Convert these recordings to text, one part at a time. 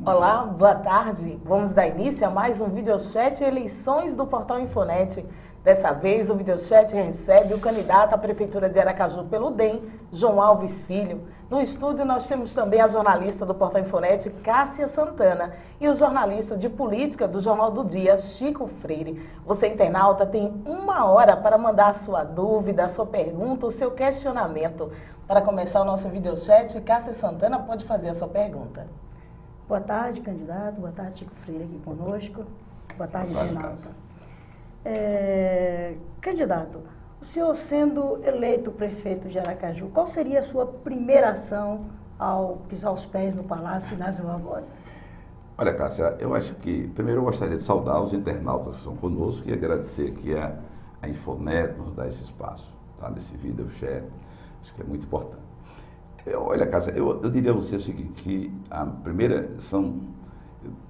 Olá, boa tarde. Vamos dar início a mais um videochat Eleições do Portal Infonet. Dessa vez, o videochat recebe o candidato à Prefeitura de Aracaju pelo DEM, João Alves Filho. No estúdio, nós temos também a jornalista do Portal Infonet, Cássia Santana, e o jornalista de política do Jornal do Dia, Chico Freire. Você, internauta, tem 1 hora para mandar a sua dúvida, a sua pergunta, o seu questionamento. Para começar o nosso videochat, Cássia Santana pode fazer a sua pergunta. Boa tarde, candidato. Boa tarde, Chico Freire aqui conosco. Boa tarde, internauta. Candidato, o senhor sendo eleito prefeito de Aracaju, qual seria a sua primeira ação ao pisar os pés no Palácio Inácio Barbosa? Olha, Cássia, eu acho que, primeiro eu gostaria de saudar os internautas que estão conosco e agradecer aqui a Infonet nos dar esse espaço, tá? Nesse videochat, acho que é muito importante. Olha, Cássia, eu diria a você o seguinte, que a primeira ação,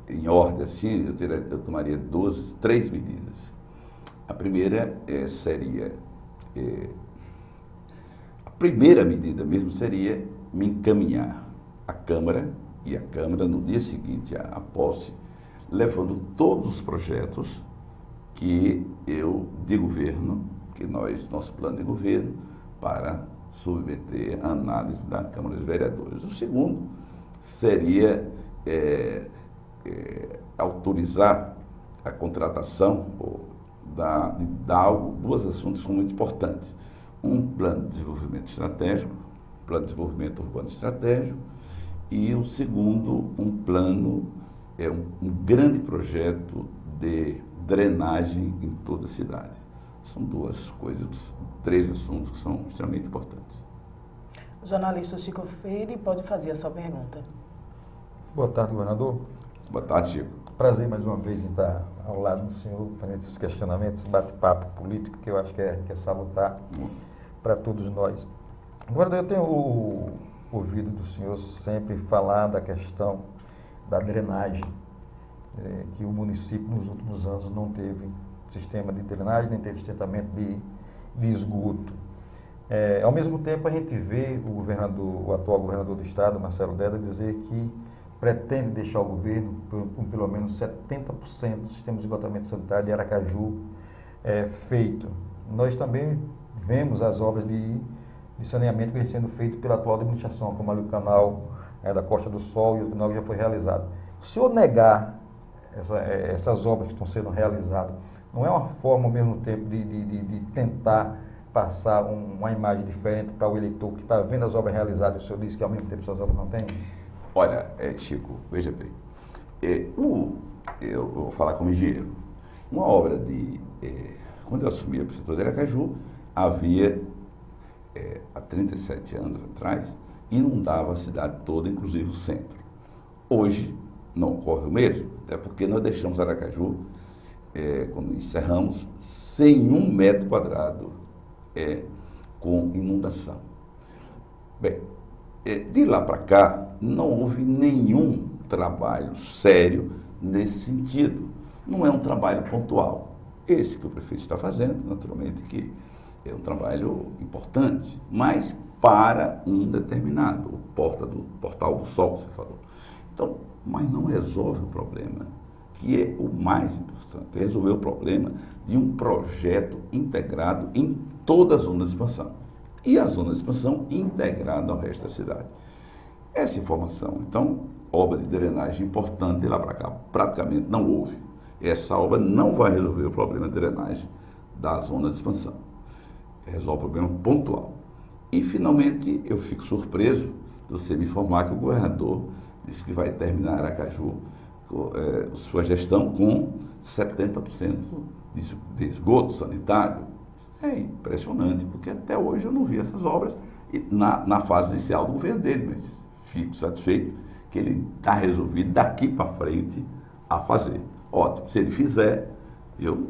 em ordem assim, eu tomaria 3 medidas. A primeira seria, a primeira medida mesmo seria me encaminhar à Câmara, e a Câmara no dia seguinte à posse, levando todos os projetos que de governo, nosso plano de governo, para submeter a análise da Câmara dos Vereadores. O segundo seria autorizar a contratação de duas assuntos que são muito importantes. Um plano de desenvolvimento estratégico, plano de desenvolvimento urbano estratégico, e o segundo, um plano, um grande projeto de drenagem em toda a cidade. São 2 coisas, 3 assuntos que são extremamente importantes. O jornalista Chico Freire pode fazer a sua pergunta. Boa tarde, governador. Boa tarde, Chico. Prazer mais uma vez em estar ao lado do senhor, fazendo esses questionamentos, esse bate-papo político, que eu acho que é salutar para todos nós. Governador, eu tenho ouvido do senhor sempre falar da questão da drenagem, que o município nos últimos anos não teve sistema de drenagem, nem teve tratamento de esgoto. Ao mesmo tempo, a gente vê o atual governador do estado, Marcelo Deda, dizer que pretende deixar o governo com pelo menos 70% do sistema de esgotamento sanitário de Aracaju feito. Nós também vemos as obras de saneamento que vem sendo feito pela atual administração, como ali o canal da Costa do Sol e o canal que já foi realizado. Se o senhor negar essas obras que estão sendo realizadas, não é uma forma ao mesmo tempo de tentar passar uma imagem diferente para o eleitor que está vendo as obras realizadas e o senhor diz que ao mesmo tempo essas obras não têm? Olha, Chico, veja bem, eu vou falar como engenheiro. Uma obra quando eu assumi a prefeitura de Aracaju, havia, há 37 anos atrás, inundava a cidade toda, inclusive o centro. Hoje, não ocorre o mesmo, até porque nós deixamos Aracaju, quando encerramos, sem 1 metro quadrado com inundação. Bem, de lá para cá, não houve nenhum trabalho sério nesse sentido. Não é um trabalho pontual. Esse que o prefeito está fazendo, naturalmente, que é um trabalho importante, mas para um determinado, o Portal do Sol, que você falou. Então, mas não resolve o problema, que é o mais importante, resolver o problema de um projeto integrado em toda a zona de expansão. E a zona de expansão integrada ao resto da cidade. Essa informação, então, obra de drenagem importante de lá para cá, praticamente não houve. Essa obra não vai resolver o problema de drenagem da zona de expansão. Resolve o problema pontual. E, finalmente, eu fico surpreso de você me informar que o governador disse que vai terminar Aracaju, sua gestão, com 70% de esgoto sanitário. É impressionante, porque até hoje eu não vi essas obras na fase inicial do governo dele, mas fico satisfeito que ele está resolvido daqui para frente a fazer. Ótimo, se ele fizer, eu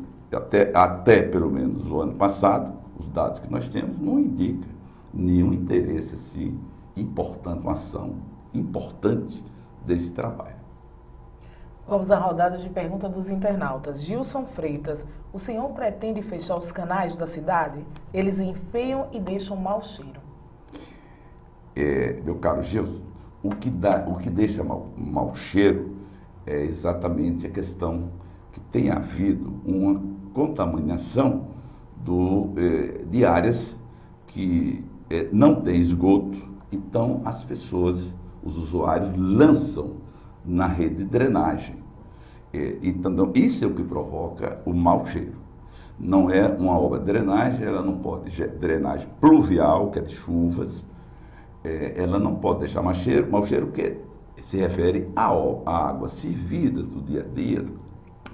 até pelo menos o ano passado, os dados que nós temos não indicam nenhum interesse assim importante, uma ação importante desse trabalho. Vamos à rodada de perguntas dos internautas. Gilson Freitas, o senhor pretende fechar os canais da cidade? Eles enfeiam e deixam mau cheiro. Meu caro Gilson, o que deixa mau cheiro é exatamente a questão que tem havido uma contaminação de áreas que não tem esgoto, então as pessoas, os usuários, lançam na rede de drenagem. Então, isso é o que provoca o mau cheiro. Não é uma obra de drenagem, ela não pode, drenagem pluvial, que é de chuvas, ela não pode deixar mau cheiro que se refere à água servida do dia a dia,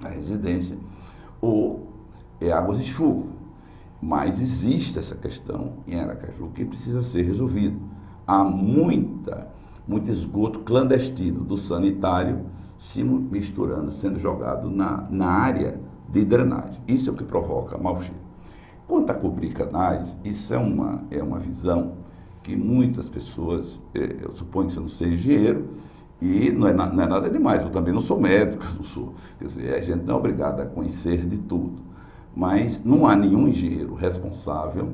na residência, ou águas de chuva. Mas existe essa questão em Aracaju que precisa ser resolvida. Há muito esgoto clandestino do sanitário se misturando, sendo jogado na área de drenagem. Isso é o que provoca mau cheiro. Quanto a cobrir canais, isso é uma visão que muitas pessoas, eu suponho que você não seja engenheiro, e não é nada demais, eu também não sou médico, não sou, quer dizer, a gente não é obrigado a conhecer de tudo. Mas não há nenhum engenheiro responsável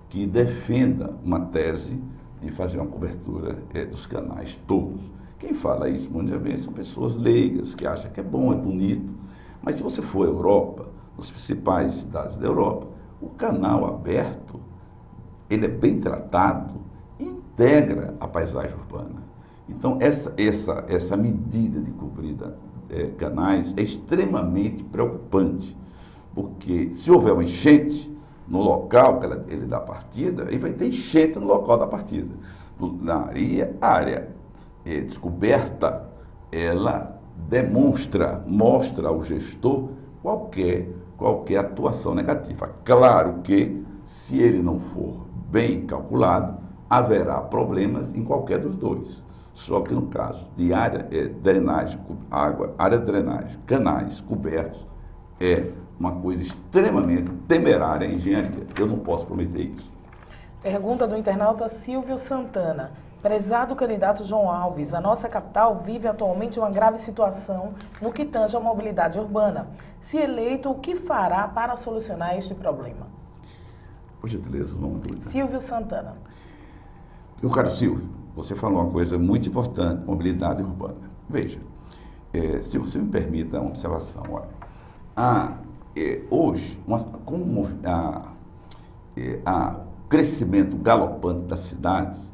que defenda uma tese de fazer uma cobertura dos canais todos. Quem fala isso muitas vezes são pessoas leigas, que acham que é bom, é bonito. Mas se você for à Europa, nas principais cidades da Europa, o canal aberto, ele é bem tratado e integra a paisagem urbana. Então, essa medida de cobrir canais é extremamente preocupante. Porque se houver uma enchente no local que ele dá partida, aí vai ter enchente no local da partida. A área descoberta, ela mostra ao gestor qualquer atuação negativa. Claro que, se ele não for bem calculado, haverá problemas em qualquer dos dois. Só que no caso de área de drenagem, canais cobertos, é uma coisa extremamente temerária em engenharia. Eu não posso prometer isso. Pergunta do internauta Silvio Santana. Prezado candidato João Alves, a nossa capital vive atualmente uma grave situação no que tange à mobilidade urbana. Se eleito, o que fará para solucionar este problema? Por gentileza, o nome do... Silvio Santana. Meu caro Silvio, você falou uma coisa muito importante, mobilidade urbana. Veja, se você me permite uma observação, olha. Hoje, com o crescimento galopante das cidades,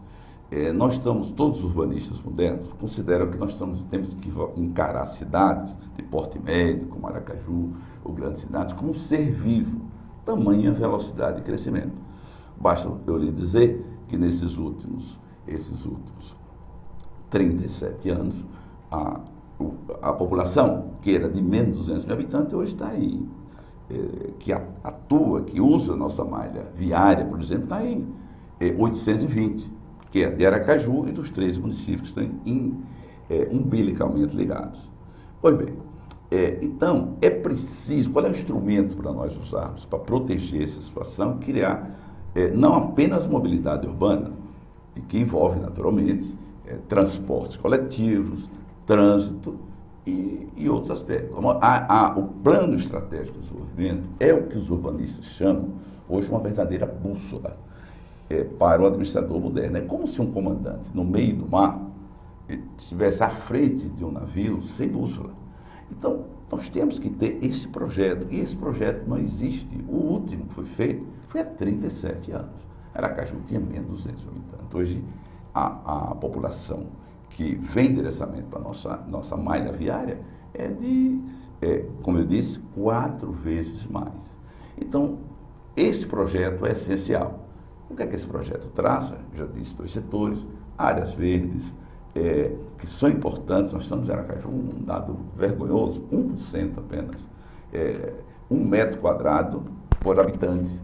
nós estamos, todos os urbanistas modernos consideram que nós temos que encarar cidades de porte médio, como Aracaju, ou grandes cidades, como um ser vivo, tamanha velocidade de crescimento. Basta eu lhe dizer que nesses últimos 37 anos, a população, que era de menos de 200 mil habitantes, hoje está aí, que atua, que usa a nossa malha viária, por exemplo, está em 820, que é de Aracaju e dos 13 municípios que estão umbilicalmente ligados. Pois bem, então, é preciso, qual é o instrumento para nós usarmos para proteger essa situação, criar não apenas mobilidade urbana, e que envolve, naturalmente, transportes coletivos, trânsito e outros aspectos. O plano estratégico de desenvolvimento é o que os urbanistas chamam hoje uma verdadeira bússola para o administrador moderno. É como se um comandante no meio do mar estivesse à frente de um navio sem bússola. Então, nós temos que ter esse projeto, e esse projeto não existe. O último que foi feito foi há 37 anos. Aracaju tinha menos de 200 mil habitantes. Hoje, a população que vem diretamente para a nossa malha viária como eu disse, 4 vezes mais. Então, esse projeto é essencial. O que é que esse projeto traça? Já disse, 2 setores, áreas verdes, que são importantes. Nós estamos em Aracaju, um dado vergonhoso, 1% apenas, 1 metro quadrado por habitante,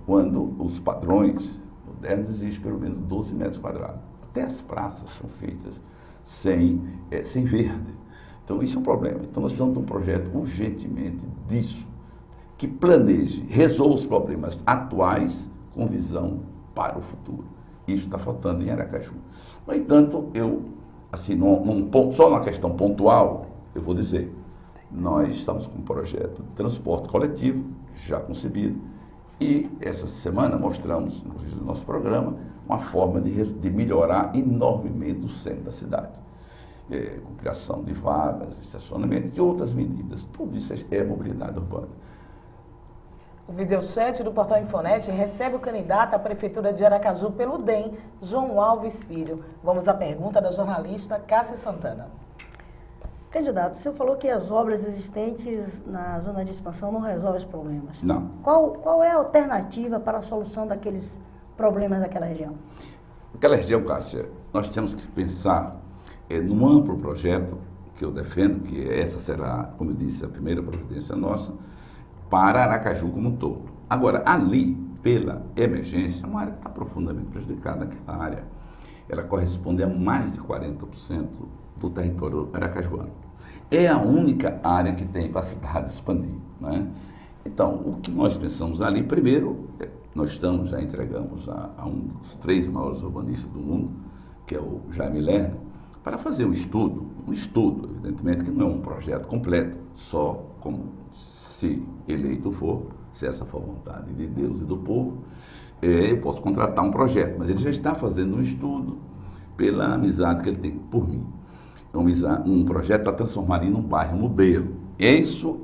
quando os padrões modernos exigem pelo menos 12 metros quadrados. Até as praças são feitas sem verde. Então, isso é um problema. Então, nós precisamos de um projeto urgentemente disso, que planeje, resolva os problemas atuais com visão para o futuro. Isso está faltando em Aracaju. No entanto, só na questão pontual, eu vou dizer, nós estamos com um projeto de transporte coletivo, já concebido, E essa semana mostramos, inclusive no nosso programa, uma forma de melhorar enormemente o centro da cidade. Com criação de vagas, estacionamento e outras medidas. Tudo isso é mobilidade urbana. O videochat do Portal Infonet recebe o candidato à Prefeitura de Aracaju pelo DEM, João Alves Filho. Vamos à pergunta da jornalista Cássia Santana. Candidato, o senhor falou que as obras existentes na zona de expansão não resolvem os problemas. Não. Qual é a alternativa para a solução daqueles problemas daquela região? Aquela região, Cássia, nós temos que pensar num amplo projeto que eu defendo, que essa será, como eu disse, a primeira providência nossa, para Aracaju como um todo. Agora, ali, pela emergência, é uma área que está profundamente prejudicada. Aquela área, ela corresponde a mais de 40% do território aracajuano. É a única área que tem capacidade de expandir, né? Então, o que nós pensamos ali, primeiro, nós já entregamos a um dos 3 maiores urbanistas do mundo, que é o Jaime Lerner, para fazer um estudo, evidentemente que não é um projeto completo, só como se eleito for, se essa for a vontade de Deus e do povo, eu posso contratar um projeto, mas ele já está fazendo um estudo pela amizade que ele tem por mim. Um projeto para transformar em um bairro modelo. Isso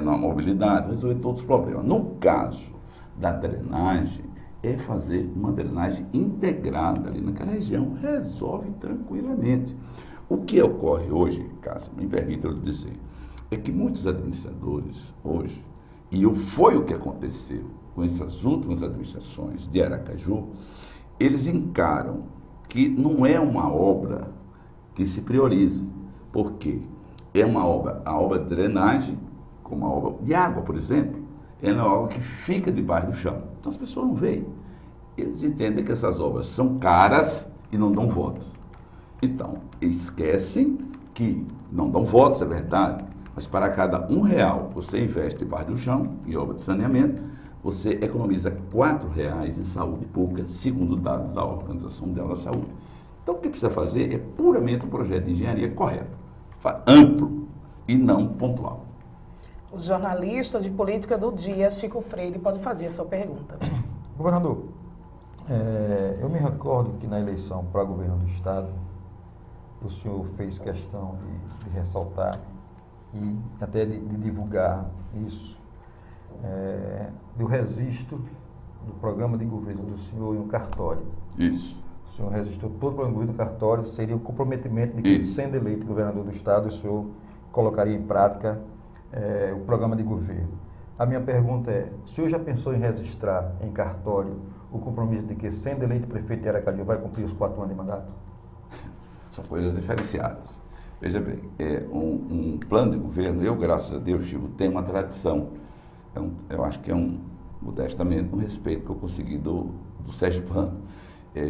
na mobilidade, resolver todos os problemas. No caso da drenagem, é fazer uma drenagem integrada ali naquela região, resolve tranquilamente. O que ocorre hoje, Cássia, me permita eu dizer, é que muitos administradores hoje, e foi o que aconteceu com essas últimas administrações de Aracaju, eles encaram que não é uma obra que se prioriza. Por quê? É a obra de drenagem, como a obra de água, por exemplo, é uma obra que fica debaixo do chão. Então as pessoas não veem. Eles entendem que essas obras são caras e não dão votos. Então, esquecem que não dão votos, é verdade, mas para cada R$1 que você investe debaixo do chão, em obra de saneamento, você economiza R$4 em saúde pública, segundo dados da Organização Mundial da Saúde. Então, o que precisa fazer é puramente um projeto de engenharia correto, amplo e não pontual. O jornalista de política do dia, Chico Freire, pode fazer a sua pergunta. Governador, eu me recordo que na eleição para governo do Estado, o senhor fez questão de ressaltar e até de divulgar isso, do registro do programa de governo do senhor em um cartório. Isso. O senhor registrou todo o programa de governo do cartório, seria o comprometimento de que, sendo eleito governador do Estado, o senhor colocaria em prática o programa de governo. A minha pergunta é, o senhor já pensou em registrar em cartório o compromisso de que, sendo eleito prefeito de Aracaju, vai cumprir os 4 anos de mandato? São coisas diferenciadas. Veja bem, um plano de governo, eu, graças a Deus, Chico, tenho uma tradição. Eu acho que modestamente, um respeito que eu consegui do sergipano.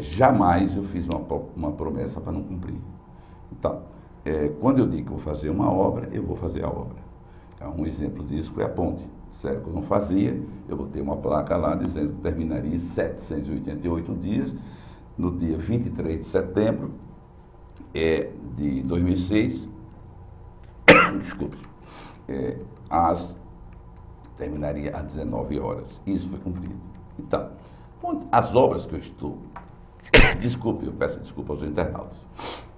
Jamais eu fiz uma promessa para não cumprir. Então, quando eu digo que vou fazer uma obra, eu vou fazer a obra. Um exemplo disso foi a ponte. Sério que eu não fazia, eu botei uma placa lá dizendo que terminaria em 788 dias, no dia 23 de setembro de 2006, desculpe, terminaria às 19 horas. Isso foi cumprido. Então, as obras que eu estou... Desculpe, eu peço desculpa aos internautas.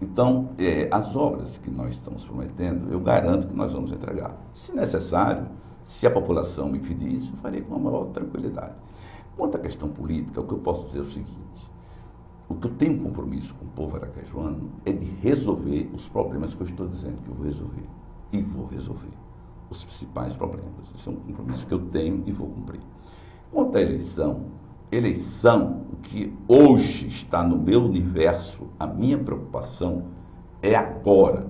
Então, as obras que nós estamos prometendo, eu garanto que nós vamos entregar. Se necessário, se a população me pedir isso, eu farei com a maior tranquilidade. Quanto à questão política, o que eu posso dizer é o seguinte: o que eu tenho compromisso com o povo aracajuano é de resolver os problemas que eu estou dizendo que eu vou resolver. E vou resolver os principais problemas. Esse é um compromisso que eu tenho e vou cumprir. Quanto à eleição, o que hoje está no meu universo, a minha preocupação é agora,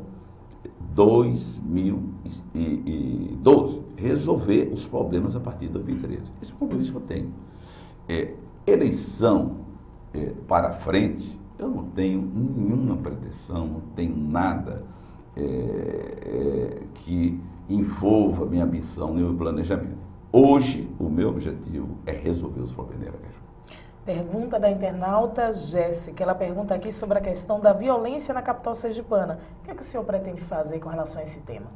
2012, resolver os problemas a partir de 2013. Esse é o compromisso que eu tenho. Eleição para frente, eu não tenho nenhuma pretensão, não tenho nada que envolva minha ambição nem meu planejamento. Hoje, o meu objetivo é resolver os problemas de Aracaju. Pergunta da internauta Jéssica. Ela pergunta aqui sobre a questão da violência na capital sergipana. O que é que o senhor pretende fazer com relação a esse tema?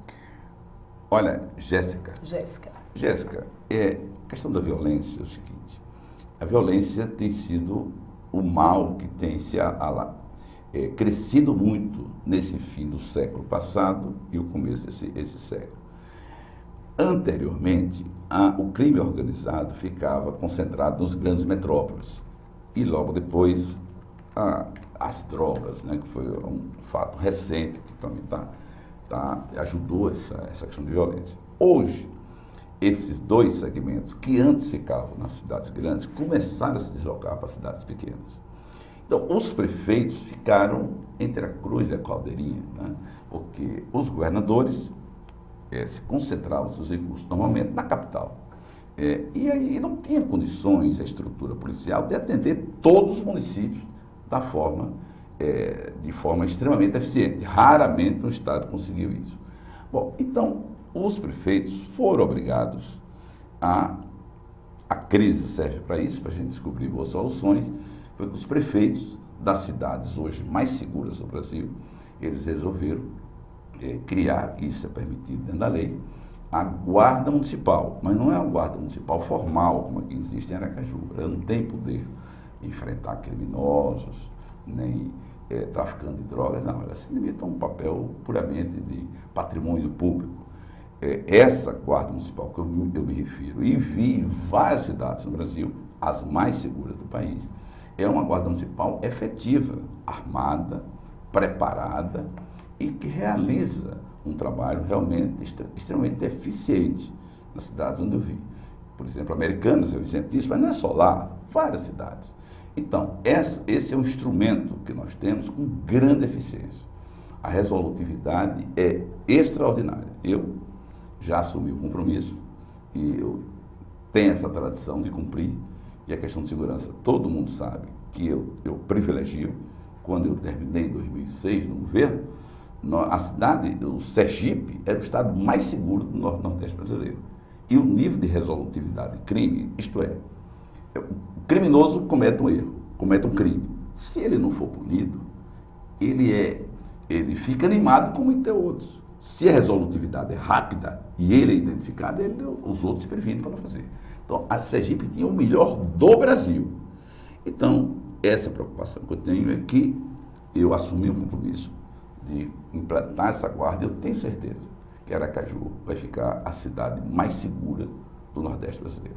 Olha, Jéssica, a questão da violência é o seguinte, a violência tem sido o mal que tem crescido muito nesse fim do século passado e o começo desse século. Anteriormente, o crime organizado ficava concentrado nas grandes metrópoles e logo depois as drogas, né, que foi um fato recente que também ajudou essa questão de violência. Hoje, esses dois segmentos que antes ficavam nas cidades grandes começaram a se deslocar para cidades pequenas. Então, os prefeitos ficaram entre a cruz e a caldeirinha, né? Porque os governadores se concentravam seus recursos normalmente na capital. E aí não tinha condições a estrutura policial de atender todos os municípios de forma extremamente eficiente. Raramente um Estado conseguiu isso. Bom, então, os prefeitos foram obrigados a crise serve para isso, para a gente descobrir boas soluções. Foi que os prefeitos das cidades hoje mais seguras do Brasil, eles resolveram criar, isso é permitido dentro da lei, a guarda municipal. Mas não é uma guarda municipal formal, como aqui existe em Aracaju. Ela não tem poder de enfrentar criminosos, nem traficando de drogas, não. Ela se limita a um papel puramente de patrimônio público. Essa guarda municipal que eu me refiro, e vi em várias cidades no Brasil, as mais seguras do país, é uma guarda municipal efetiva, armada, preparada e que realiza um trabalho realmente extremamente eficiente nas cidades onde eu vi. Por exemplo, Americanas é um exemplo disso, mas não é só lá, várias cidades. Então, esse é um instrumento que nós temos com grande eficiência. A resolutividade é extraordinária. Eu já assumi o compromisso e eu tenho essa tradição de cumprir. E a questão de segurança, todo mundo sabe que eu privilegio. Quando eu terminei em 2006 no governo, o Sergipe era o estado mais seguro do Nordeste brasileiro. E o nível de resolutividade de crime, isto é, o criminoso comete um erro, comete um crime. Se ele não for punido, ele fica animado como tem outros. Se a resolutividade é rápida e ele é identificado, os outros se previnem para não fazer. Então, a Sergipe tinha o melhor do Brasil. Então, essa preocupação que eu tenho é que eu assumi o compromisso de implantar essa guarda. Eu tenho certeza que Aracaju vai ficar a cidade mais segura do Nordeste brasileiro.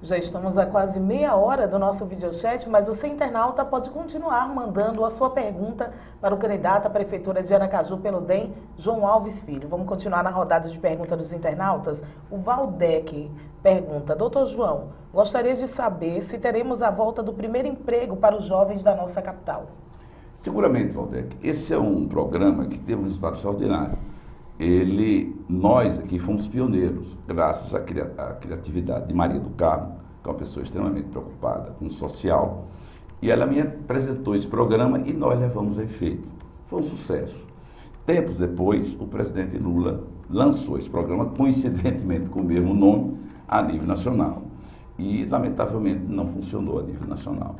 Já estamos a quase meia hora do nosso videochat, mas você, internauta, pode continuar mandando a sua pergunta para o candidato à Prefeitura de Aracaju pelo DEM, João Alves Filho. Vamos continuar na rodada de perguntas dos internautas. O Valdec pergunta: Doutor João, gostaria de saber se teremos a volta do primeiro emprego para os jovens da nossa capital. Seguramente, Valdec. Esse é um programa que teve um resultado extraordinário. Nós aqui fomos pioneiros, graças à criatividade de Maria do Carmo, que é uma pessoa extremamente preocupada com o social, e ela me apresentou esse programa e nós levamos a efeito. Foi um sucesso. Tempos depois, o presidente Lula lançou esse programa, coincidentemente com o mesmo nome, a nível nacional. E, lamentavelmente, não funcionou a nível nacional.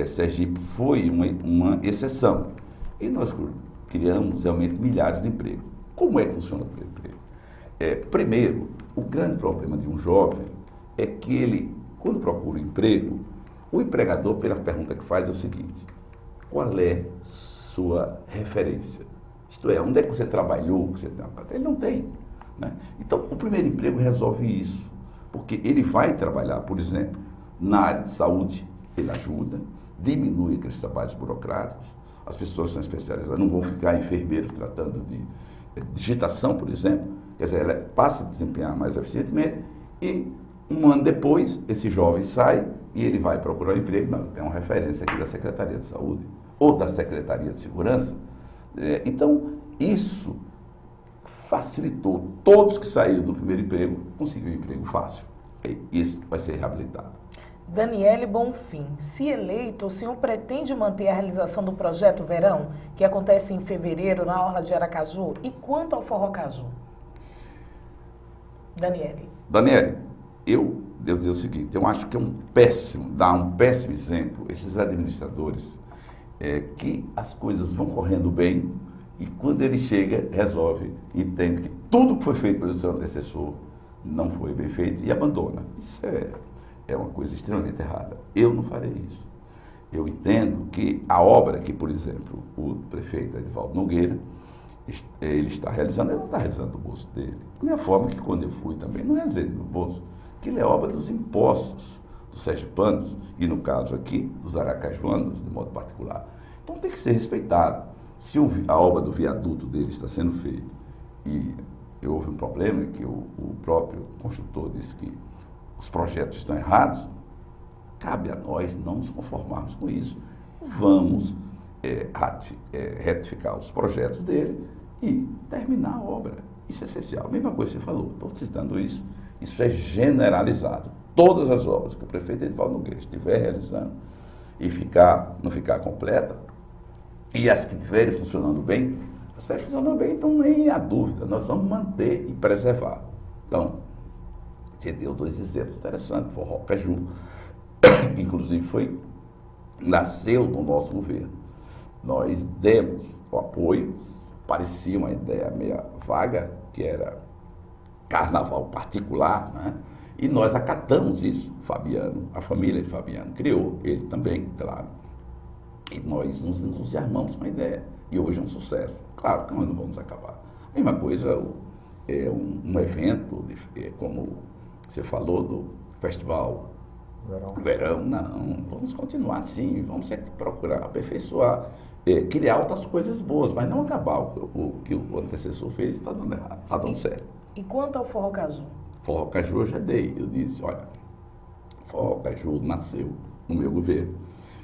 Sergipe foi uma exceção. E nós criamos realmente milhares de empregos. Como é que funciona o emprego? Primeiro, o grande problema de um jovem é que ele, quando procura um emprego, o empregador, pela pergunta que faz, é o seguinte: qual é sua referência? Isto é, onde é que você trabalhou? Ele não tem. Né? Então, o primeiro emprego resolve isso, porque ele vai trabalhar, por exemplo, na área de saúde, ele ajuda, diminui aqueles trabalhos burocráticos. As pessoas que são especializadas não vão ficar enfermeiros tratando de digitação, por exemplo. Quer dizer, ela passa a desempenhar mais eficientemente e um ano depois, esse jovem sai e ele vai procurar um emprego. Não, tem uma referência aqui da Secretaria de Saúde ou da Secretaria de Segurança. Então, isso facilitou. Todos que saíram do primeiro emprego conseguiram um emprego fácil. Isso vai ser reabilitado. Daniele Bonfim, se eleito, o senhor pretende manter a realização do Projeto Verão, que acontece em fevereiro na Orla de Aracaju? E quanto ao Forrocaju? Daniele, eu devo dizer o seguinte: eu acho que dá um péssimo exemplo esses administradores que as coisas vão correndo bem e quando ele chega, resolve, entende que tudo que foi feito pelo seu antecessor não foi bem feito e abandona. Isso é uma coisa extremamente errada. Eu não farei isso. Eu entendo que a obra que, por exemplo, o prefeito Edivaldo Nogueira, ele está realizando, ele não está realizando do bolso dele. Da mesma forma que quando eu fui também, não realizei do meu bolso. Aquilo é obra dos impostos dos sergipanos e, no caso aqui, dos aracajuanos, de modo particular. Então tem que ser respeitado. Se a obra do viaduto dele está sendo feita e houve um problema, que o próprio construtor disse que os projetos estão errados, cabe a nós não nos conformarmos com isso. Vamos retificar os projetos dele e terminar a obra. Isso é essencial. A mesma coisa que você falou, estou citando isso, isso é generalizado. Todas as obras que o prefeito Edivaldo Nogueira estiver realizando e não ficar completa, e as que estiverem funcionando bem, as que estiverem funcionando bem, então nem há dúvida, nós vamos manter e preservar. Então, você deu 2 exemplos interessantes, Forró Caju, que inclusive nasceu no nosso governo. Nós demos o apoio, parecia uma ideia meio vaga, que era carnaval particular, né? E nós acatamos isso. Fabiano, a família de Fabiano criou, ele também, claro. E nós nos entusiasmamos com a ideia. E hoje é um sucesso. Claro que nós não vamos acabar. A mesma coisa é um evento, como você falou, do Festival Verão. Não, vamos continuar assim, vamos procurar aperfeiçoar, criar outras coisas boas, mas não acabar o que o antecessor fez está dando errado, está dando certo. E quanto ao Forró Caju? Forró Caju eu já dei, eu disse, olha, Forró Caju nasceu no meu governo.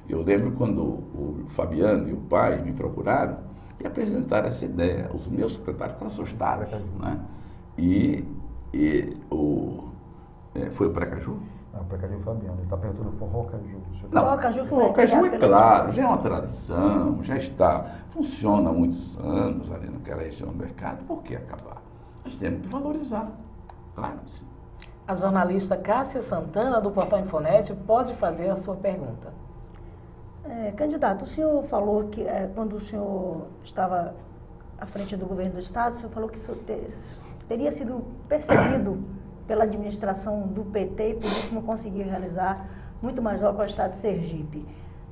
Eu lembro quando o Fabiano e o pai me procuraram e apresentaram essa ideia. Os meus secretários ficaram assustados, né? Foi o Precaju? Não, o Precaju é o Fabiano, ele está perguntando do Forró Caju. Não, Forró Caju é pelo... claro, já é uma tradição, já funciona há muitos anos ali naquela região do mercado. Por que acabar? Nós temos que valorizar, claro que sim. A jornalista Cássia Santana, do Portal Infonet, pode fazer a sua pergunta. Candidato, o senhor falou que quando o senhor estava à frente do governo do Estado, o senhor falou que isso teria sido perseguido pela administração do PT e por isso não conseguiu realizar muito mais obra para o Estado de Sergipe.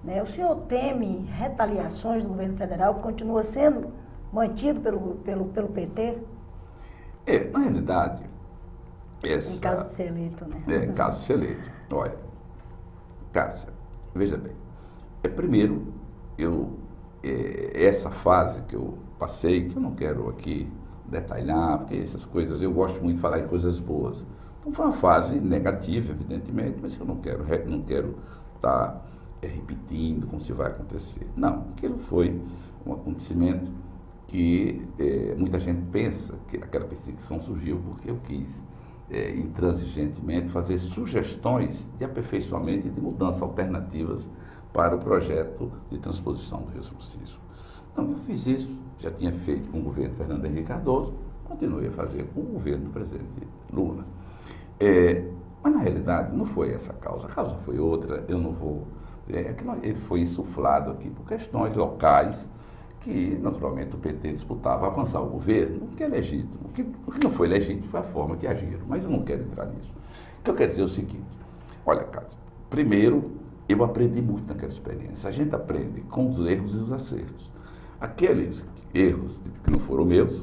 Né? O senhor teme retaliações do governo federal que continua sendo mantido pelo PT? Na realidade... Em caso de ser eleito, né? Em caso de ser eleito. Olha, Cássia, veja bem. Primeiro, essa fase que eu passei, que eu não quero aqui detalhar, porque essas coisas, eu gosto muito de falar em coisas boas. Então foi uma fase negativa, evidentemente, mas eu não quero estar repetindo como se vai acontecer. Não, aquilo foi um acontecimento que muita gente pensa que aquela perseguição surgiu porque eu quis intransigentemente fazer sugestões de aperfeiçoamento e de mudanças alternativas para o projeto de transposição do Rio São Francisco. Então, eu fiz isso, já tinha feito com o governo Fernando Henrique Cardoso, continuei a fazer com o governo do presidente Lula. Mas, na realidade, não foi essa a causa foi outra, eu não vou... ele foi insuflado aqui por questões locais que, naturalmente, o PT disputava avançar o governo, o que é legítimo. O que não foi legítimo foi a forma que agiram, mas eu não quero entrar nisso. O que eu quero dizer é o seguinte, olha, Cássio, primeiro, eu aprendi muito naquela experiência. A gente aprende com os erros e os acertos. Aqueles erros que não foram meus,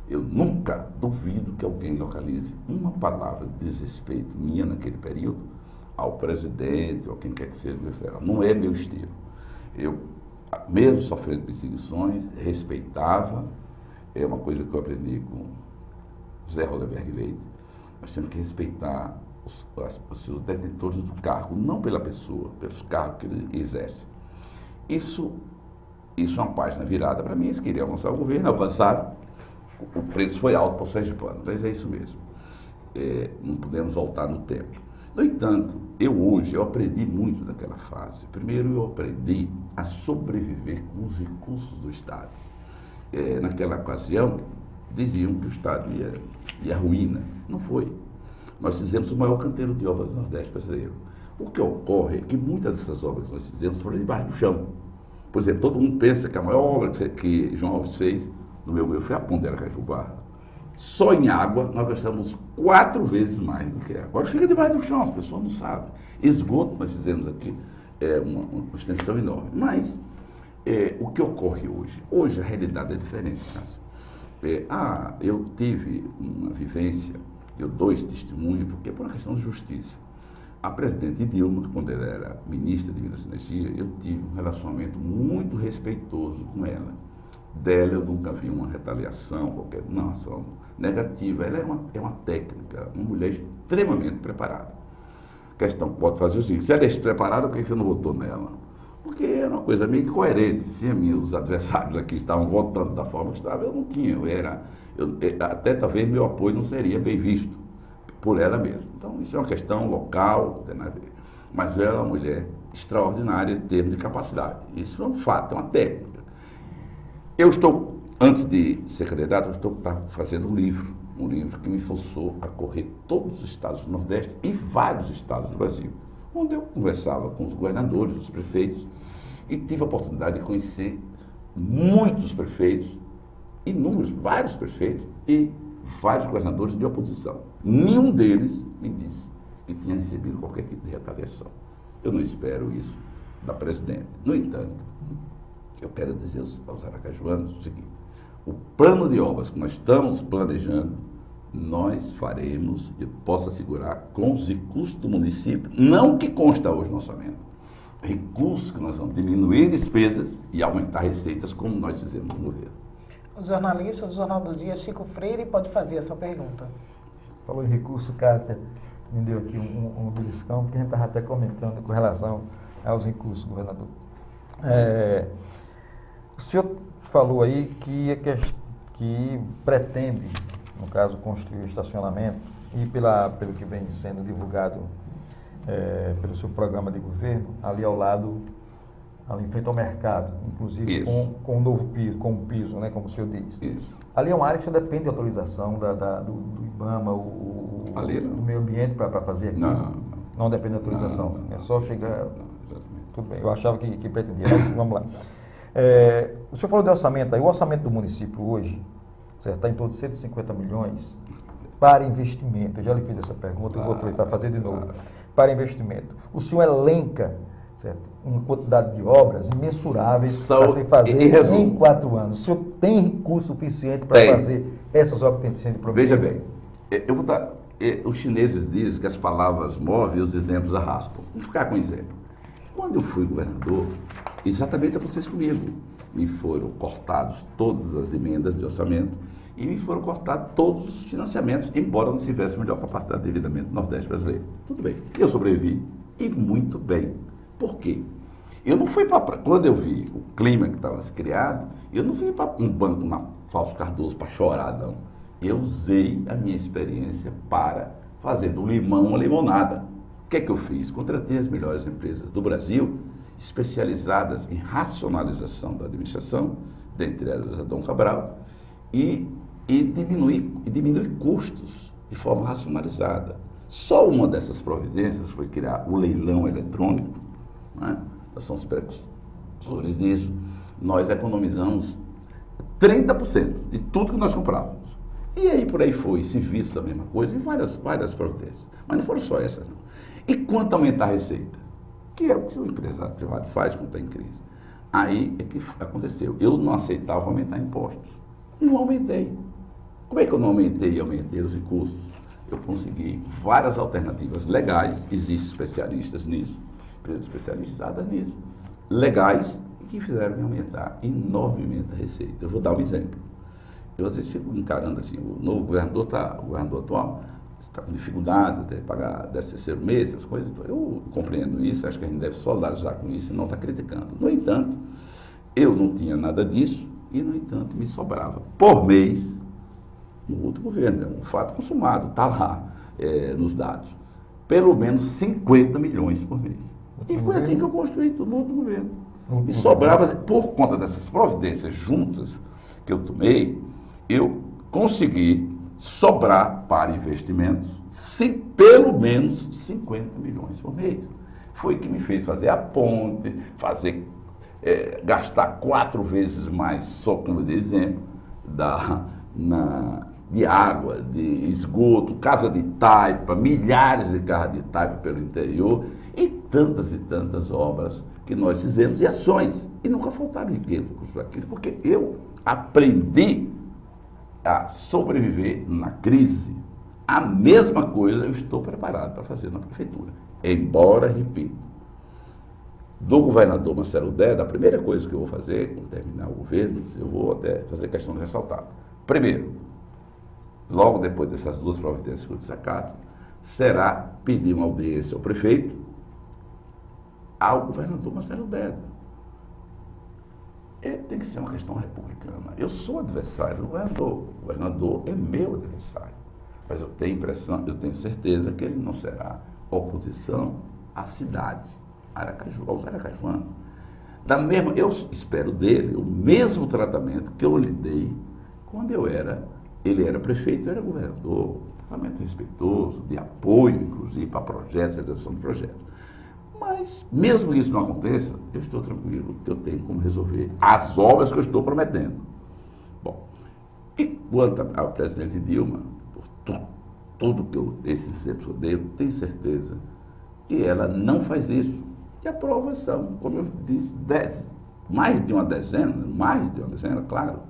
eu nunca duvido que alguém localize uma palavra de desrespeito minha naquele período ao presidente ou quem quer que seja do governo federal. Não é meu estilo. Eu, mesmo sofrendo perseguições, respeitava. É uma coisa que eu aprendi com José Rolenberg Leite. Nós temos que respeitar os detentores do cargo, não pela pessoa, pelos cargos que ele exerce. Isso é uma página virada para mim. Eles queriam avançar o governo, alcançaram. O preço foi alto para o sergipano, mas é isso mesmo. Não podemos voltar no tempo. No entanto, eu aprendi muito daquela fase. Primeiro, eu aprendi a sobreviver com os recursos do Estado. Naquela ocasião, diziam que o Estado ia à ruína. Não foi. Nós fizemos o maior canteiro de obras do Nordeste brasileiro. O que ocorre é que muitas dessas obras que nós fizemos foram debaixo do chão. Por exemplo, todo mundo pensa que a maior obra que João Alves fez no meu governo foi a Ponte de Aracaju Barra. Só em água nós gastamos 4 vezes mais do que é. Agora fica debaixo do chão, as pessoas não sabem. Esgoto, nós fizemos aqui uma extensão enorme. Mas o que ocorre hoje? Hoje a realidade é diferente, Cássio. Eu tive uma vivência, eu dou esse testemunho, porque é por uma questão de justiça. A presidente Dilma, quando ela era ministra de Minas e Energia, eu tive um relacionamento muito respeitoso com ela. Dela eu nunca vi uma retaliação, qualquer ação negativa. Ela é uma técnica, uma mulher extremamente preparada. A questão que pode fazer o seguinte: se ela é despreparada, por que você não votou nela? Porque era uma coisa meio incoerente. Se meus adversários aqui estavam votando da forma que estavam, eu não tinha. Até talvez meu apoio não seria bem visto por ela mesma. Então, isso é uma questão local, tem nada a ver. Mas ela é uma mulher extraordinária em termos de capacidade. Isso é um fato, é uma técnica. Eu estou, antes de ser candidato, eu estou fazendo um livro que me forçou a correr todos os estados do Nordeste e vários estados do Brasil, onde eu conversava com os governadores, os prefeitos, e tive a oportunidade de conhecer muitos prefeitos, vários prefeitos e vários governadores de oposição. Nenhum deles me disse que tinha recebido qualquer tipo de retaliação. Eu não espero isso da presidente. No entanto, eu quero dizer aos aracajuanos o seguinte: o plano de obras que nós estamos planejando, nós faremos, eu posso assegurar, com os recursos do município, não que consta hoje no orçamento, recursos que nós vamos diminuir despesas e aumentar receitas, como nós fizemos no governo. O jornalista do Jornal do Dia, Chico Freire, pode fazer a sua pergunta. Falou em recurso, Cátia, me deu aqui um beliscão, porque a gente estava até comentando com relação aos recursos, governador. O senhor falou aí que pretende, no caso, construir o estacionamento e pelo que vem sendo divulgado pelo seu programa de governo, ali ao lado, ali em frente ao mercado, inclusive com um novo piso, com um piso, né, como o senhor disse. Isso. Ali é uma área que só depende de autorização do IBAMA, do meio ambiente para fazer aqui. Não depende de autorização. Não, é só chegar. Tudo bem, eu achava que pretendia, mas vamos lá. O senhor falou de orçamento aí. O orçamento do município hoje, certo, está em torno de 150 milhões para investimento. Eu já lhe fiz essa pergunta, eu vou aproveitar e fazer de novo. Para investimento. O senhor elenca, certo, uma quantidade de obras imensuráveis para se fazer em 4 anos. O senhor tem recurso suficiente para fazer essas obras que tem sido prometer? Veja bem, eu vou dar. Os chineses dizem que as palavras movem e os exemplos arrastam. Vamos ficar com exemplo. Quando eu fui governador, exatamente aconteceu comigo. Me foram cortadas todas as emendas de orçamento e me foram cortados todos os financiamentos, embora não tivesse melhor capacidade de endividamento do Nordeste brasileiro. Tudo bem. Eu sobrevivi e muito bem. Por quê? Eu não fui para... Quando eu vi o clima que estava se criado, eu não fui para um banco na Fausto Cardoso para chorar, não. Eu usei a minha experiência para fazer do limão uma limonada. O que é que eu fiz? Contratei as melhores empresas do Brasil, especializadas em racionalização da administração, dentre elas a Dom Cabral, e diminuir custos de forma racionalizada. Só uma dessas providências foi criar o leilão eletrônico, né? Nós somos precursores disso. Nós economizamos 30% de tudo que nós comprávamos. E aí por aí foi, serviços a mesma coisa, e várias providências. Mas não foram só essas, não. E quanto aumentar a receita? Que é o que o empresário privado faz quando está em crise. Aí é que aconteceu. Eu não aceitava aumentar impostos. Não aumentei. Como é que eu não aumentei e aumentei os recursos? Eu consegui várias alternativas legais, existem especialistas nisso, empresas especializadas nisso, legais, e que fizeram aumentar enormemente a receita. Eu vou dar um exemplo. Eu às vezes fico encarando assim, o novo governador atual está com dificuldade de pagar 13º mês, essas coisas. Eu compreendo isso, acho que a gente deve solidarizar com isso e não está criticando. No entanto, eu não tinha nada disso e, no entanto, me sobrava por mês, no outro governo, é um fato consumado, está lá nos dados, pelo menos 50 milhões por mês. E foi assim que eu construí tudo no outro governo. Me sobrava, por conta dessas providências juntas que eu tomei, eu consegui sobrar para investimentos pelo menos 50 milhões por mês. Foi que me fez fazer a ponte, gastar 4 vezes mais, só como de exemplo, de água, de esgoto, casa de taipa, milhares de casas de taipa pelo interior e tantas obras que nós fizemos e ações. E nunca faltaram recursos para aquilo, porque eu aprendi a sobreviver na crise. A mesma coisa eu estou preparado para fazer na prefeitura. Embora, repito, do governador Marcelo Deda, a primeira coisa que eu vou fazer, quando terminar o governo, eu vou até fazer questão de ressaltar. Primeiro, logo depois dessas duas providências que eu desacato, será pedir uma audiência ao prefeito, ao governador Marcelo Deda. Tem que ser uma questão republicana. Eu sou adversário do governador. O governador é meu adversário. Mas eu tenho impressão, eu tenho certeza que ele não será oposição à cidade, Aracaju, aos aracajuanos. Eu espero dele o mesmo tratamento que eu lhe dei quando ele era prefeito, eu era governador, tratamento respeitoso, de apoio, inclusive, para projetos, realização de projetos. Mas, mesmo que isso não aconteça, eu estou tranquilo que eu tenho como resolver as obras que eu estou prometendo. Bom, e quanto ao presidente Dilma, por tudo que esses exemplos eu dei, eu tenho certeza que ela não faz isso. E a prova são, como eu disse, mais de uma dezena, claro,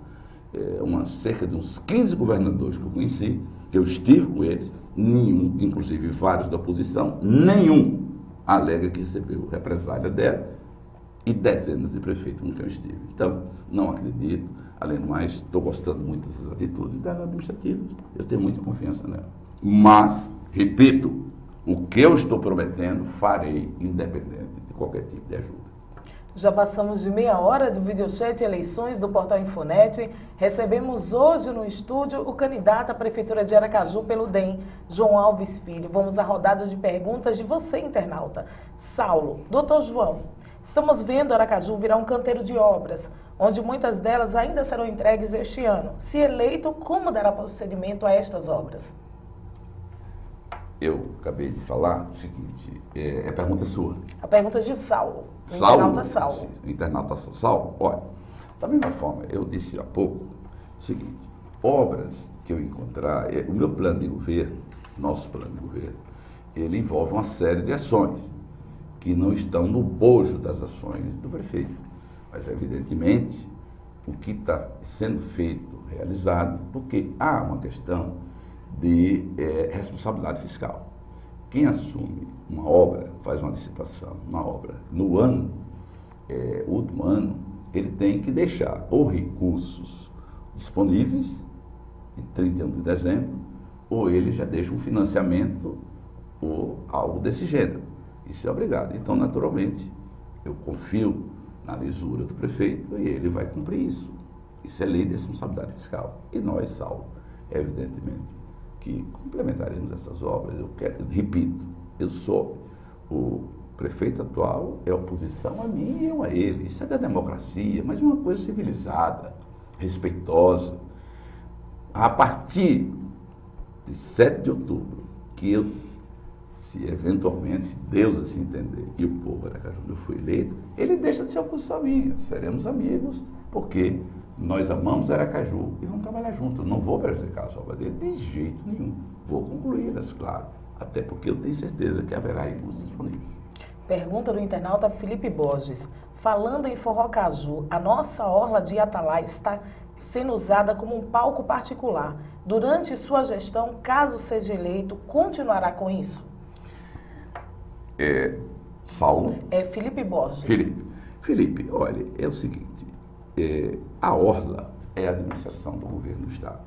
cerca de uns 15 governadores que eu conheci, que eu estive com eles, nenhum, inclusive vários da oposição, nenhum alega que recebeu represália dela, e dezenas de prefeitos com quem eu estive. Então, não acredito, além do mais, estou gostando muito dessas atitudes das administrativas, eu tenho muita confiança nela. Mas, repito, o que eu estou prometendo, farei independente de qualquer tipo de ajuda. Já passamos de meia hora do videochat Eleições do Portal Infonet. Recebemos hoje no estúdio o candidato à Prefeitura de Aracaju pelo DEM, João Alves Filho. Vamos à rodada de perguntas de você, internauta. Saulo, doutor João, estamos vendo Aracaju virar um canteiro de obras, onde muitas delas ainda serão entregues este ano. Se eleito, como dará procedimento a estas obras? Eu acabei de falar o seguinte, é pergunta sua. A pergunta de Saulo. Internauta Saulo. Internauta Saulo. Olha, da mesma forma, eu disse há pouco o seguinte, obras que eu encontrar, o meu plano de governo, nosso plano de governo, ele envolve uma série de ações que não estão no bojo das ações do prefeito. Mas, evidentemente, o que está sendo feito, realizado, porque há uma questão de responsabilidade fiscal. Quem assume uma obra, faz uma licitação, uma obra, no último ano, ele tem que deixar ou recursos disponíveis, de 31 de dezembro, ou ele já deixa um financiamento ou algo desse gênero. Isso é obrigado. Então, naturalmente, eu confio na lisura do prefeito e ele vai cumprir isso. Isso é lei de responsabilidade fiscal. E nós, Saulo, evidentemente, que complementaremos essas obras. Repito, eu sou o prefeito atual, é oposição a mim e eu a ele. Isso é da democracia, mas uma coisa civilizada, respeitosa. A partir de 7 de outubro, que eu, se eventualmente, se Deus assim entender, e o povo Aracaju eu fui eleito, ele deixa de ser oposição a mim. Seremos amigos, porque nós amamos Aracaju e vamos trabalhar juntos. Eu não vou prejudicar as obras dele de jeito nenhum. Vou concluí-las, claro. Até porque eu tenho certeza que haverá recursos disponíveis. Pergunta do internauta Felipe Borges. Falando em Forrocaju, a nossa orla de Atalaia está sendo usada como um palco particular. Durante sua gestão, caso seja eleito, continuará com isso? Saulo? Felipe Borges. Felipe, olha, é o seguinte. A orla é a administração do governo do Estado.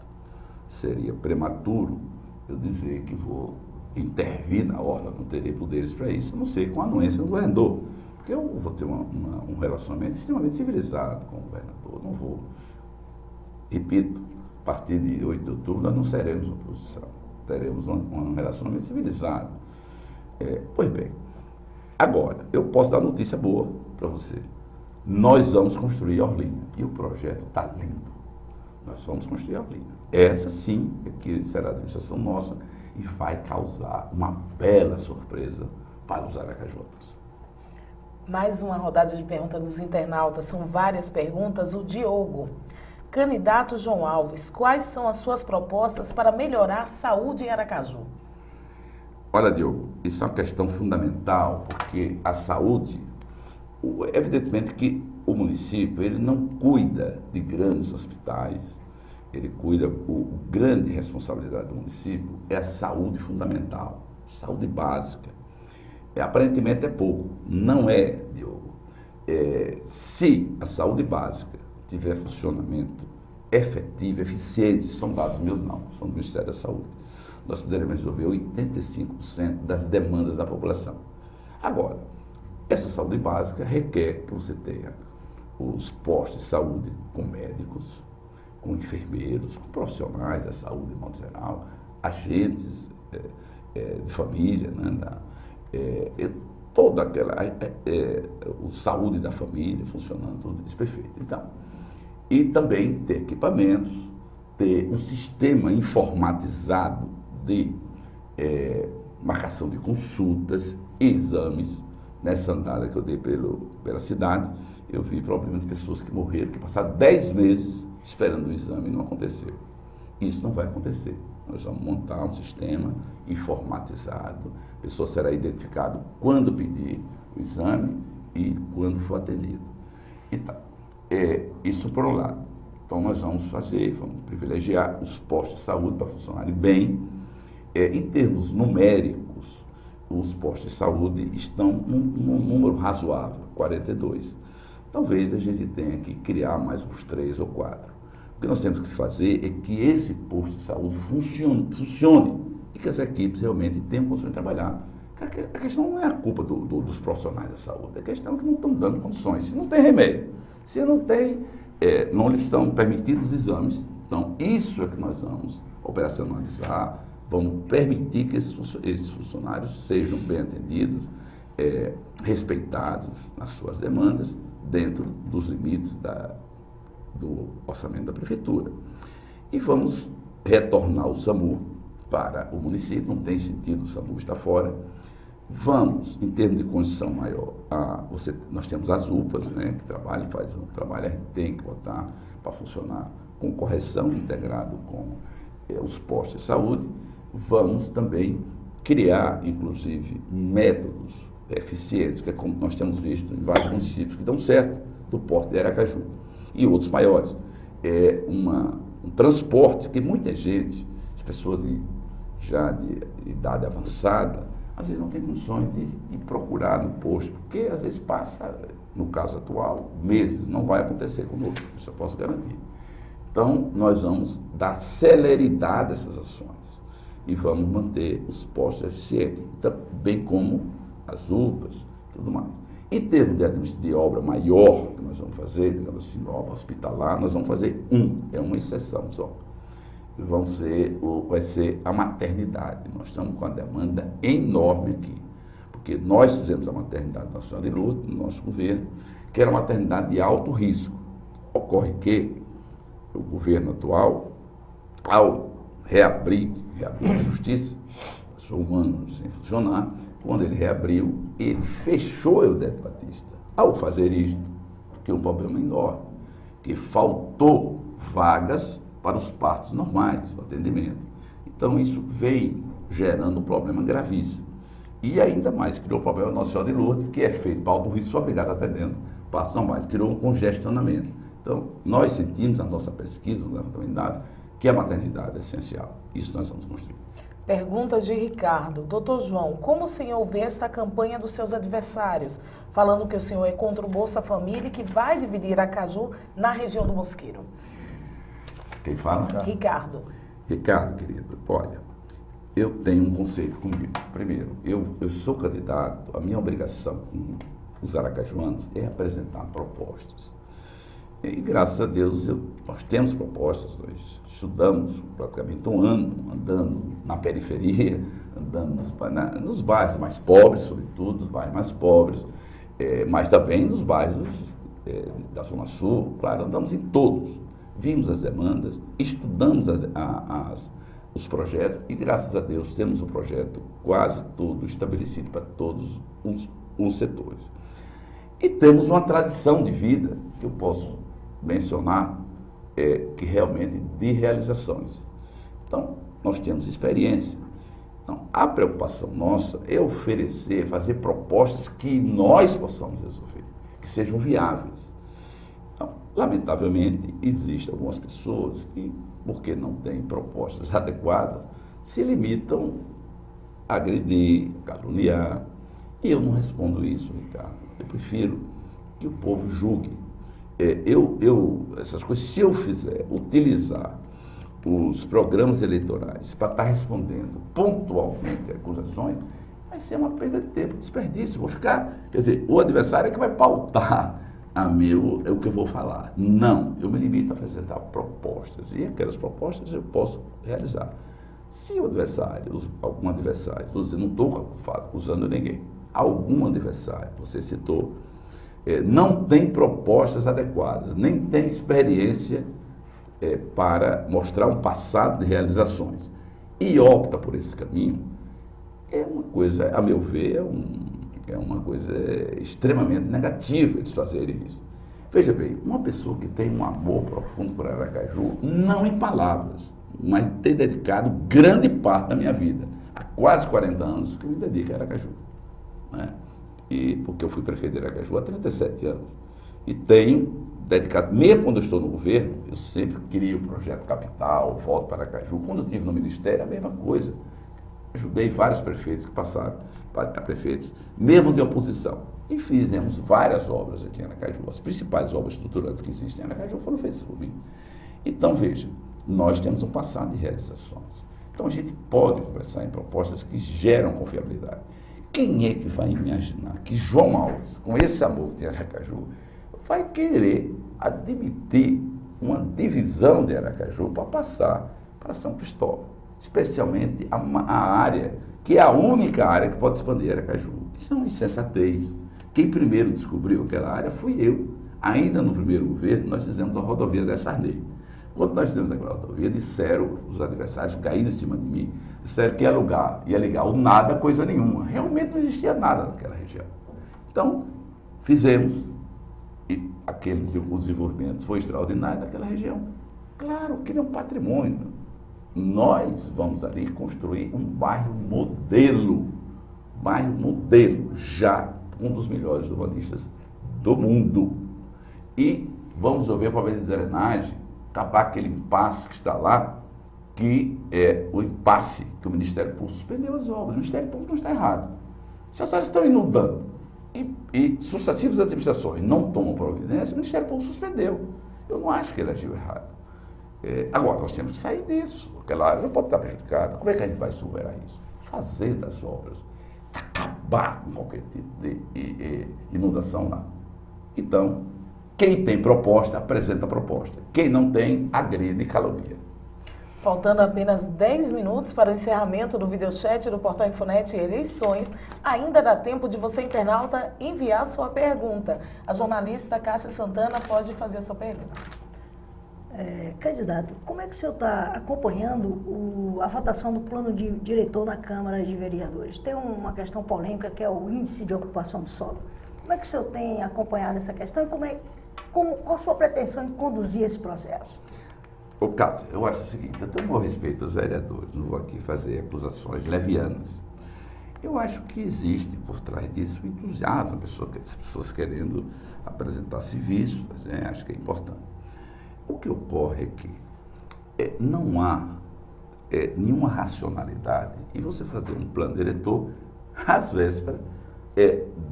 Seria prematuro eu dizer que vou intervir na orla, não terei poderes para isso, a não ser com a anuência do governador. Porque eu vou ter um relacionamento extremamente civilizado com o governador. Não vou. Repito, a partir de 8 de outubro nós não seremos oposição. Teremos um relacionamento civilizado. Pois bem, agora, eu posso dar notícia boa para você. Nós vamos construir a Orlinha. E o projeto está lindo. Nós vamos construir a Orlinha. Essa sim, que será a administração nossa e vai causar uma bela surpresa para os aracajuanos. Mais uma rodada de perguntas dos internautas. São várias perguntas. O Diogo. Candidato João Alves, quais são as suas propostas para melhorar a saúde em Aracaju? Olha, Diogo, isso é uma questão fundamental, porque a saúde, evidentemente que o município, ele não cuida de grandes hospitais, ele cuida, grande responsabilidade do município é a saúde fundamental, saúde básica. Aparentemente é pouco, não é, Diogo. Se a saúde básica tiver funcionamento efetivo, eficiente, são dados meus não, são do Ministério da Saúde, nós poderemos resolver 85% das demandas da população. Agora, essa saúde básica requer que você tenha os postos de saúde com médicos, com enfermeiros, com profissionais da saúde, de modo geral, agentes de família, né, toda aquela saúde da família funcionando, tudo isso perfeito. Então, e também ter equipamentos, ter um sistema informatizado de marcação de consultas e exames. Nessa andada que eu dei pela cidade, eu vi problemas de pessoas que morreram, que passaram 10 meses esperando o exame e não aconteceu. Isso não vai acontecer. Nós vamos montar um sistema informatizado, a pessoa será identificada quando pedir o exame e quando for atendido. Então, isso por um lado. Então nós vamos privilegiar os postos de saúde para funcionarem bem. Em termos numéricos, os postos de saúde estão num número razoável, 42. Talvez a gente tenha que criar mais uns 3 ou 4. O que nós temos que fazer é que esse posto de saúde funcione e que as equipes realmente tenham condições de trabalhar. A questão não é a culpa dos profissionais da saúde, a questão é que não estão dando condições. Se não tem remédio, se não tem, não lhes são permitidos exames, então isso é que nós vamos operacionalizar, vamos permitir que esses funcionários sejam bem atendidos, respeitados nas suas demandas, dentro dos limites do orçamento da prefeitura. E vamos retornar o SAMU para o município, não tem sentido o SAMU estar fora. Vamos, em termos de condição maior, nós temos as UPAs, né, que faz um trabalho, a gente tem que botar para funcionar com correção, integrado com os postos de saúde. Vamos também criar, inclusive, métodos eficientes, que é como nós temos visto em vários municípios que dão certo, do porto de Aracaju e outros maiores. Um transporte que muita gente, as pessoas já de idade avançada, às vezes não tem condições de procurar no posto, porque às vezes passa, no caso atual, meses, não vai acontecer conosco, isso eu posso garantir. Então, nós vamos dar celeridade a essas ações e vamos manter os postos eficientes, bem como as UPAs, tudo mais. Em termos de obra maior que nós vamos fazer, digamos assim, obra hospitalar, nós vamos fazer uma exceção só. Vai ser a maternidade. Nós estamos com uma demanda enorme aqui, porque nós fizemos a maternidade nacional de Lourdes, no nosso governo, que era uma maternidade de alto risco. Ocorre que o governo atual, ao reabrir a justiça, passou um ano sem funcionar, quando ele reabriu, ele fechou o Eudete Batista. Ao fazer isto, porque um problema enorme, que faltou vagas para os partos normais, o atendimento. Então, isso veio gerando um problema gravíssimo. E ainda mais, criou o problema nacional de Lourdes, que é feito para alto risco, obrigado atendendo partos normais. Criou um congestionamento. Então, nós sentimos na nossa pesquisa, no levantamento, que a maternidade é essencial. Isso nós vamos construir. Pergunta de Ricardo. Doutor João, como o senhor vê esta campanha dos seus adversários, falando que o senhor é contra o Bolsa Família e que vai dividir Aracaju na região do Mosqueiro? Quem fala? Ricardo. Ricardo, querido, olha, eu tenho um conceito comigo. Primeiro, eu sou candidato, a minha obrigação com os aracajuanos é apresentar propostas. E graças a Deus nós temos propostas, nós estudamos praticamente um ano andando na periferia, andando nos bairros mais pobres, sobretudo, os bairros mais pobres, mas também nos bairros da Zona Sul, claro, andamos em todos, vimos as demandas, estudamos os projetos e graças a Deus temos o projeto quase todo estabelecido para todos os setores. E temos uma tradição de vida que eu posso mencionar que realmente de realizações. Então, nós temos experiência. Então, a preocupação nossa é oferecer, fazer propostas que nós possamos resolver, que sejam viáveis. Então, lamentavelmente, existem algumas pessoas que, porque não têm propostas adequadas, se limitam a agredir, caluniar. E eu não respondo isso, Ricardo. Eu prefiro que o povo julgue. Essas coisas, se eu fizer, utilizar os programas eleitorais para estar respondendo pontualmente acusações, vai ser uma perda de tempo, desperdício. Vou ficar, quer dizer, o adversário é que vai pautar o que eu vou falar. Não, eu me limito a apresentar propostas, e aquelas propostas eu posso realizar. Se o adversário, algum adversário, não estou acusando ninguém, algum adversário, você citou, não tem propostas adequadas, nem tem experiência para mostrar um passado de realizações, e opta por esse caminho, é uma coisa, a meu ver, é uma coisa extremamente negativa eles fazerem isso. Veja bem, uma pessoa que tem um amor profundo por Aracaju, não em palavras, mas tem dedicado grande parte da minha vida, há quase 40 anos que eu me dedico a Aracaju, né? E porque eu fui prefeito de Aracaju há 37 anos, e tenho dedicado, mesmo quando eu estou no governo, eu sempre queria o projeto Capital, volto para Aracaju. Quando eu estive no Ministério, a mesma coisa. Ajudei vários prefeitos que passaram a prefeitos, mesmo de oposição. E fizemos várias obras aqui em Aracaju. As principais obras estruturantes que existem em Aracaju foram feitas por mim. Então, veja, nós temos um passado de realizações. Então, a gente pode conversar em propostas que geram confiabilidade. Quem é que vai imaginar que João Alves, com esse amor que tem Aracaju, vai querer admitir uma divisão de Aracaju para passar para São Cristóvão, especialmente a área, que é a única área que pode expandir Aracaju. Isso é uma insensatez. Quem primeiro descobriu aquela área fui eu. Ainda no primeiro governo, nós fizemos a rodovia Zé Sarney. Quando nós fizemos aquela rodovia, disseram, os adversários caíram em cima de mim, disseram que ia ligar o nada, coisa nenhuma. Realmente não existia nada naquela região. Então, fizemos. E o desenvolvimento foi extraordinário naquela região. Claro que ele é um patrimônio. Nós vamos ali construir um bairro modelo, já um dos melhores urbanistas do mundo. E vamos resolver o problema de drenagem, acabar aquele impasse que está lá, que é o impasse que o Ministério Público suspendeu as obras. O Ministério Público não está errado. Se as áreas estão inundando e sucessivas administrações não tomam providência, o Ministério Público suspendeu. Eu não acho que ele agiu errado. Agora, nós temos que sair disso. Aquela área não pode estar prejudicada. Como é que a gente vai superar isso? Fazendo as obras. Acabar com qualquer tipo de inundação lá. Então, quem tem proposta, apresenta proposta. Quem não tem, agride e calunia. Faltando apenas 10 minutos para o encerramento do videochat do Portal Infonet Eleições, ainda dá tempo de você, internauta, enviar sua pergunta. A jornalista Cássia Santana pode fazer a sua pergunta. Candidato, como é que o senhor está acompanhando a votação do plano de diretor na Câmara de Vereadores? Tem uma questão polêmica que é o índice de ocupação do solo. Como é que o senhor tem acompanhado essa questão e qual a sua pretensão em conduzir esse processo? Ô, Cássio, eu acho o seguinte, eu tenho um bom respeito aos vereadores, não vou aqui fazer acusações levianas. Eu acho que existe por trás disso o entusiasmo, as pessoas querendo apresentar serviços, né? Acho que é importante. O que ocorre é que não há nenhuma racionalidade em você fazer um plano diretor às vésperas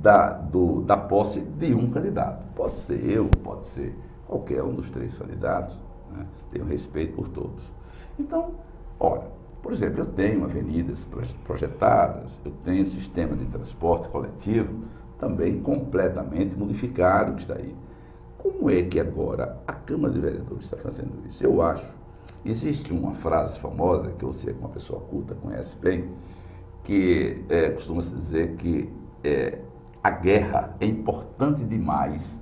da posse de um candidato. Pode ser eu, pode ser qualquer um dos 3 candidatos, né? Tenho respeito por todos. Então, ora, por exemplo, eu tenho avenidas projetadas, eu tenho sistema de transporte coletivo também completamente modificado que está aí. Como é que agora a Câmara de Vereadores está fazendo isso? Eu acho, existe uma frase famosa, que você, como uma pessoa culta, conhece bem, que costuma-se dizer que a guerra é importante demais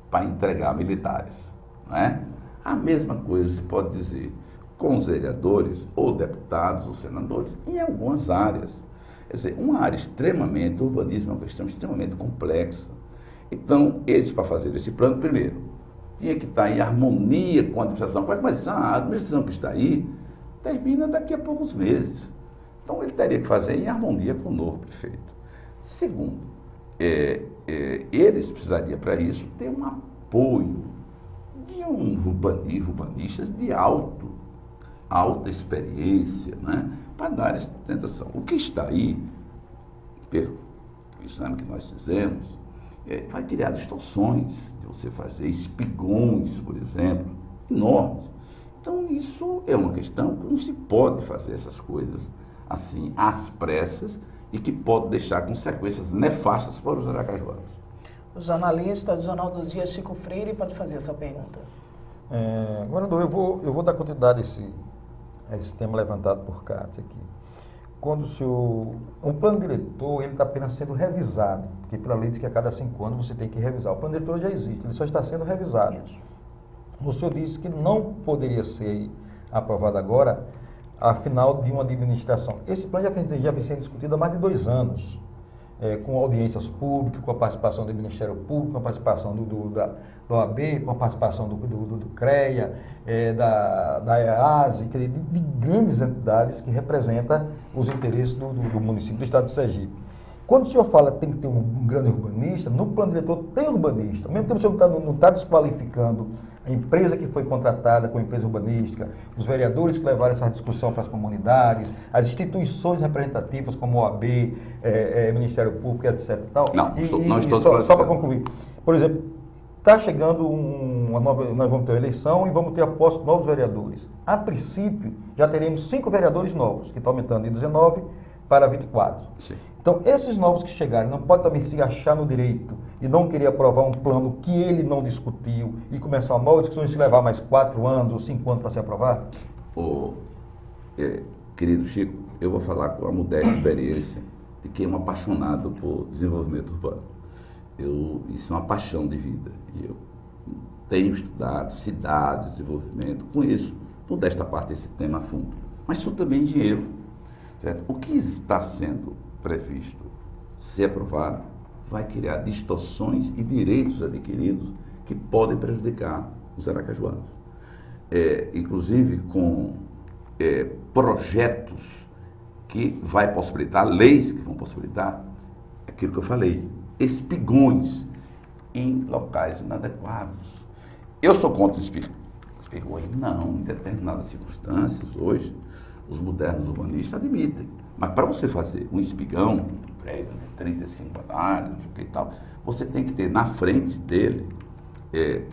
para entregar militares, não é? A mesma coisa se pode dizer com os vereadores, ou deputados, ou senadores, em algumas áreas. Quer dizer, uma área o urbanismo é uma questão extremamente complexa. Então, para fazer esse plano, primeiro, tinha que estar em harmonia com a administração. Vai começar, a administração que está aí termina daqui a poucos meses. Então ele teria que fazer em harmonia com o novo prefeito. Segundo, eles precisariam para isso ter um apoio de urbanistas de alta experiência, né, para dar essa tentação. O que está aí, pelo exame que nós fizemos, vai criar distorções de você fazer espigões, por exemplo, enormes. Então isso é uma questão que não se pode fazer essas coisas assim às pressas e que pode deixar consequências nefastas para os aracajuanos. O jornalista do Jornal do Dia, Chico Freire, pode fazer a sua pergunta. Governador, eu vou dar continuidade a esse tema levantado por Cátia aqui. Quando o plano diretor, ele está apenas sendo revisado, porque pela lei diz que a cada 5 anos você tem que revisar. O plano diretor já existe, ele só está sendo revisado. O senhor disse que não poderia ser aprovado agora, a final de uma administração. Esse plano já vem sendo discutido há mais de 2 anos, com audiências públicas, com a participação do Ministério Público, com a participação da OAB, com a participação do CREA, da EASE, de grandes entidades que representam os interesses do município do estado de Sergipe. Quando o senhor fala que tem que ter um grande urbanista, no plano diretor tem urbanista. Ao mesmo tempo, o senhor não está desqualificando a empresa que foi contratada com a empresa urbanística, os vereadores que levaram essa discussão para as comunidades, as instituições representativas como a OAB, Ministério Público, etc. E tal. Não estou só para concluir. Por exemplo, está chegando nós vamos ter uma eleição e vamos ter a posse de novos vereadores. A princípio, já teremos 5 vereadores novos, que está aumentando de 19 para 24. Sim. Então, esses novos que chegarem não podem também se achar no direito e não querer aprovar um plano que ele não discutiu e começar uma nova discussão e se levar mais 4 anos ou 5 anos para ser aprovado? Querido Chico, eu vou falar com a modesta experiência de quem é um apaixonado por desenvolvimento urbano. Isso é uma paixão de vida. E eu tenho estudado cidades, desenvolvimento, conheço toda esta parte desse tema a fundo. Mas sou também engenheiro, certo? O que está sendo previsto ser aprovado vai criar distorções e direitos adquiridos que podem prejudicar os aracajuanos. Inclusive com projetos que vai possibilitar, leis que vão possibilitar aquilo que eu falei, espigões em locais inadequados. Eu sou contra espigões? Não, em determinadas circunstâncias, hoje, os modernos urbanistas admitem. Mas para você fazer um espigão, um prédio de 35 andares, não sei o que e tal, você tem que ter na frente dele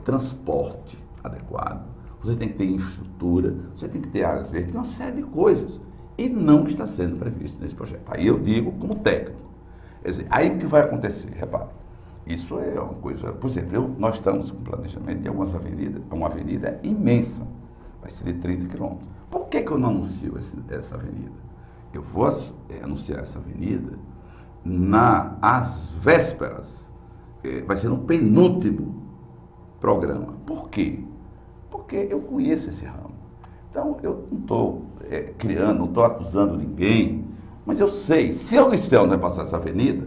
transporte adequado, você tem que ter infraestrutura, você tem que ter áreas verdes, tem uma série de coisas. E não está sendo previsto nesse projeto. Aí eu digo como técnico. Quer dizer, aí o que vai acontecer? Repare, isso é uma coisa... Por exemplo, nós estamos com planejamento de algumas avenidas, uma avenida imensa, vai ser de 30 quilômetros. Por que eu não anuncio essa avenida? Eu vou anunciar essa avenida às vésperas, vai ser no penúltimo programa. Por quê? Porque eu conheço esse ramo. Então, eu não estou criando, não estou acusando ninguém, mas eu sei, se eu disser onde vai passar essa avenida,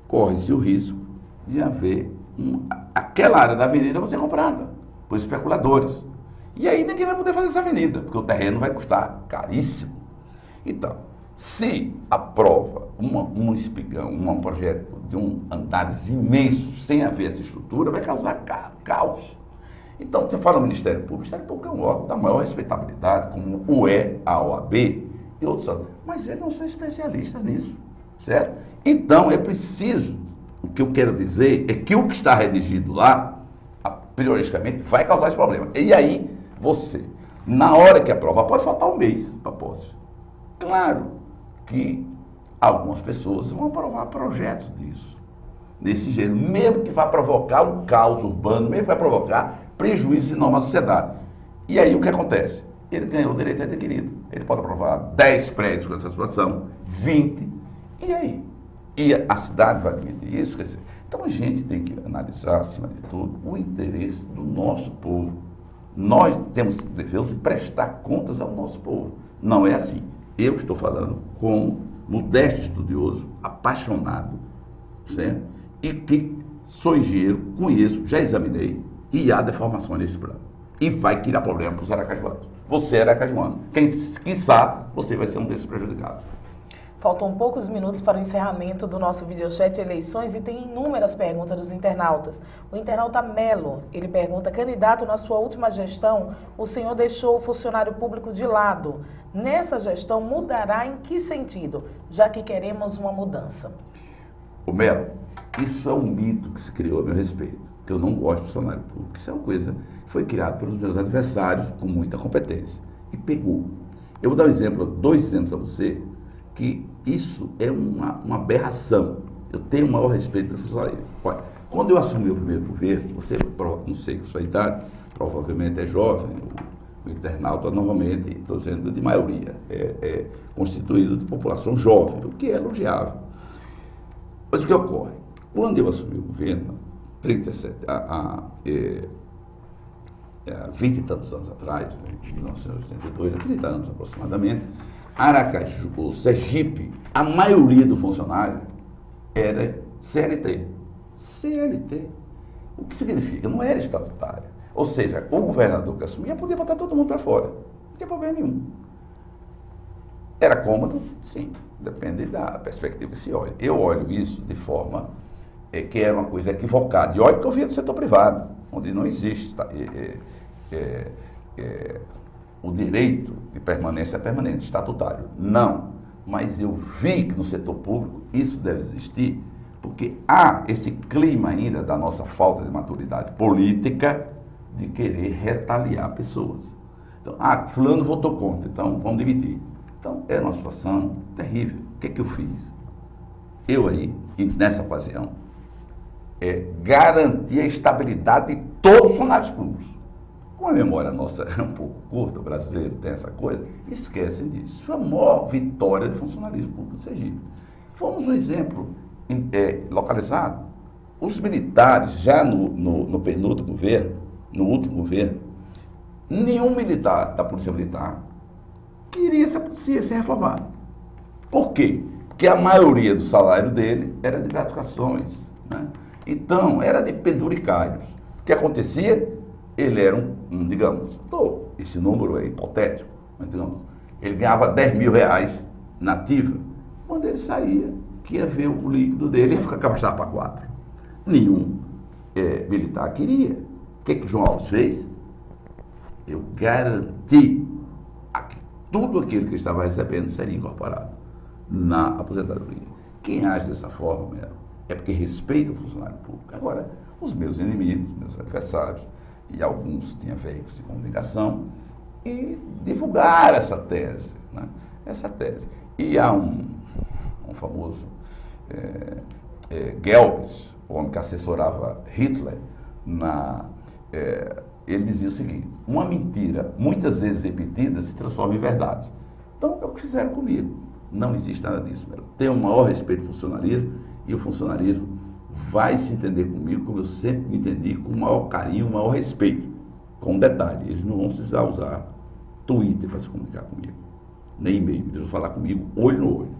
corre-se o risco de haver aquela área da avenida vai ser comprada por especuladores. E aí ninguém vai poder fazer essa avenida, porque o terreno vai custar caríssimo. Então, se aprova um espigão, um projeto de andares imensos, sem haver essa estrutura, vai causar caos. Então, você fala no Ministério Público, o Ministério Público é um órgão da maior respeitabilidade, como a OAB e outros órgãos, mas eles não são especialistas nisso, certo? Então, é preciso, o que eu quero dizer é que o que está redigido lá, prioristicamente, vai causar esse problema. E aí, você, na hora que aprovar, pode faltar um mês para posse. Claro que algumas pessoas vão aprovar projetos disso, desse gênero, mesmo que vá provocar um caos urbano, mesmo que vai provocar prejuízos enormes à sociedade. E aí o que acontece? Ele ganhou o direito adquirido. Ele pode aprovar 10 prédios nessa situação, 20, e aí? E a cidade vai admitir isso? Quer dizer, então a gente tem que analisar, acima de tudo, o interesse do nosso povo. Nós temos o dever de prestar contas ao nosso povo. Não é assim. Eu estou falando como modesto estudioso, apaixonado, certo? E que sou engenheiro, conheço, já examinei, E há deformações nesse plano. E vai criar problema para os aracajuanos. Você é aracajuano. Quiçá, você vai ser um desses prejudicados. Faltam poucos minutos para o encerramento do nosso videochat Eleições e tem inúmeras perguntas dos internautas. O internauta Melo, ele pergunta: candidato, na sua última gestão, o senhor deixou o funcionário público de lado. Nessa gestão, mudará em que sentido? Já que queremos uma mudança. O Melo, isso é um mito que se criou a meu respeito, que eu não gosto de funcionário público. Isso é uma coisa que foi criada pelos meus adversários com muita competência. E pegou. Eu vou dar um exemplo, 2 exemplos a você, que isso é uma aberração. Eu tenho o maior respeito pelo funcionário. Olha, quando eu assumi o primeiro governo, você, não sei com sua idade, provavelmente é jovem, o internauta normalmente, estou dizendo de maioria, é constituído de população jovem, o que é elogiável. Mas o que ocorre? Quando eu assumi o governo, 20 e tantos anos atrás, em 1982, há 30 anos aproximadamente, Aracaju, o Sergipe, a maioria do funcionário era CLT. CLT. O que significa? Não era estatutário. Ou seja, o governador que assumia podia botar todo mundo para fora. Não tinha problema nenhum. Era cômodo? Sim. Depende da perspectiva que se olha. Eu olho isso de forma que era uma coisa equivocada. E olha que eu via do setor privado, onde não existe o direito de permanência permanente, estatutário. Não. Mas eu vi que no setor público isso deve existir, porque há esse clima ainda da nossa falta de maturidade política de querer retaliar pessoas. Então, fulano votou contra, então vamos demitir. Então, é uma situação terrível. O que é que eu fiz? Eu aí, nessa ocasião, garantir a estabilidade de todos os funcionários públicos. Como a memória nossa é um pouco curta, o brasileiro tem essa coisa, esquecem disso. Isso foi a maior vitória do funcionalismo público de Sergipe. Fomos um exemplo localizado. Os militares, já no penúltimo governo, no último governo, nenhum militar da Polícia Militar queria ser reformado. Por quê? Porque a maioria do salário dele era de gratificações, né? Então, era de penduricários. O que acontecia? Ele era digamos, esse número é hipotético, mas digamos, ele ganhava 10 mil reais na ativa. Quando ele saía, que ia ver o líquido dele, ia ficar baixado para 4. Nenhum militar queria. O que que João Alves fez? Eu garanti que tudo aquilo que ele estava recebendo seria incorporado na aposentadoria. Quem age dessa forma, é porque respeita o funcionário público. Agora, os meus inimigos, meus adversários, e alguns tinham veículos de comunicação, e divulgar essa tese, né? Essa tese. E há um famoso Goebbels, o homem que assessorava Hitler, ele dizia o seguinte: uma mentira, muitas vezes repetida, se transforma em verdade. Então, é o que fizeram comigo. Não existe nada disso. Tenho o maior respeito ao funcionalismo, e o funcionalismo vai se entender comigo como eu sempre me entendi, com o maior carinho, o maior respeito. Com um detalhe: eles não vão precisar usar Twitter para se comunicar comigo, nem e-mail. Eles vão falar comigo olho no olho.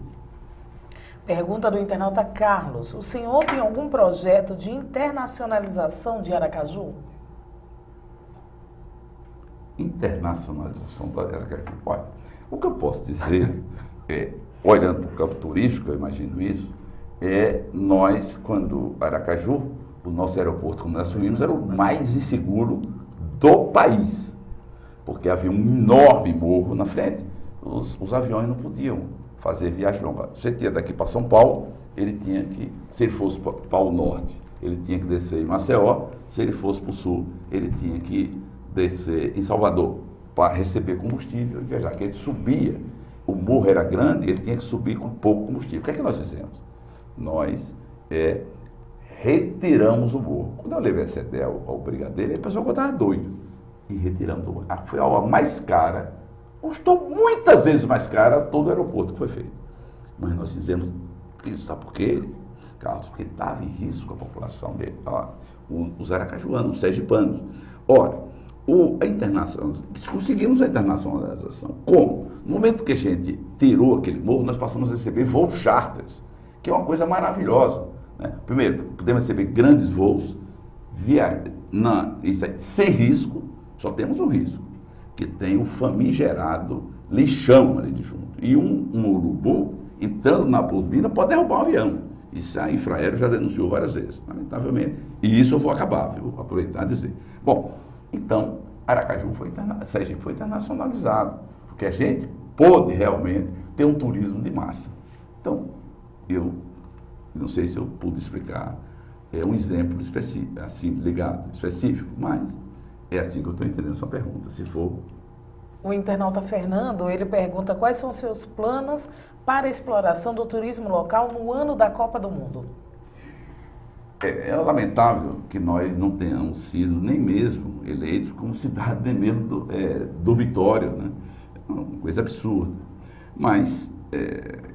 Pergunta do internauta Carlos: o senhor tem algum projeto de internacionalização de Aracaju? Internacionalização do Aracaju. Olha, o que eu posso dizer, olhando para o campo turístico, eu imagino isso, nós, quando Aracaju, o nosso aeroporto, quando nós assumimos, era o mais inseguro do país, porque havia um enorme morro na frente, os aviões não podiam fazer viagem longa. Você tinha daqui para São Paulo, ele tinha que, se ele fosse para o norte, ele tinha que descer em Maceió, se ele fosse para o sul, ele tinha que descer em Salvador para receber combustível e viajar, que ele subia, o morro era grande, ele tinha que subir com pouco combustível. O que é que nós fizemos? Nós retiramos o morro. Quando eu levei essa ideia ao brigadeiro, ele pensou que eu estava doido. E retiramos o morro. Foi a obra mais cara, custou muitas vezes mais cara todo o aeroporto que foi feito. Mas nós fizemos isso, sabe por quê, Carlos? Porque estava em risco a população dele, os aracajuanos, os sergipanos. Ora, conseguimos a internacionalização. Como? No momento que a gente tirou aquele morro, nós passamos a receber voos charters, que é uma coisa maravilhosa, né? Primeiro, podemos receber grandes voos isso aí, sem risco, só temos um risco, que tem o famigerado lixão ali de junto. E um urubu, entrando na turbina, pode derrubar um avião. Isso a Infraero já denunciou várias vezes, lamentavelmente. E isso eu vou acabar, viu? Vou aproveitar e dizer. Bom, então, Sergipe foi internacionalizado, porque a gente pôde realmente ter um turismo de massa. Então, eu não sei se eu pude explicar, é um exemplo específico, assim, ligado, específico, mas é assim que eu estou entendendo a sua pergunta, se for. O internauta Fernando, ele pergunta quais são os seus planos para a exploração do turismo local no ano da Copa do Mundo. É lamentável que nós não tenhamos sido nem mesmo eleitos como cidade, nem mesmo dormitório, né? É uma coisa absurda. Mas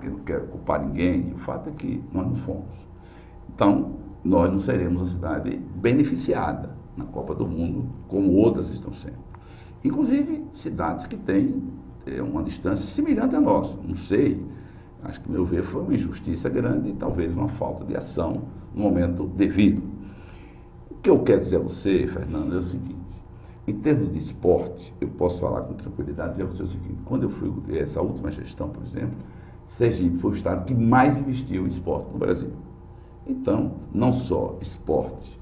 eu não quero culpar ninguém, o fato é que nós não fomos. Então, nós não seremos a cidade beneficiada na Copa do Mundo, como outras estão sendo. Inclusive, cidades que têm uma distância semelhante a nossa. Não sei, acho que, meu ver, foi uma injustiça grande e talvez uma falta de ação no momento devido. O que eu quero dizer a você, Fernando, é o seguinte: em termos de esporte, eu posso falar com tranquilidade e dizer a você o seguinte: quando eu fui, essa última gestão, por exemplo, Sergipe foi o estado que mais investiu em esporte no Brasil. Então, não só esporte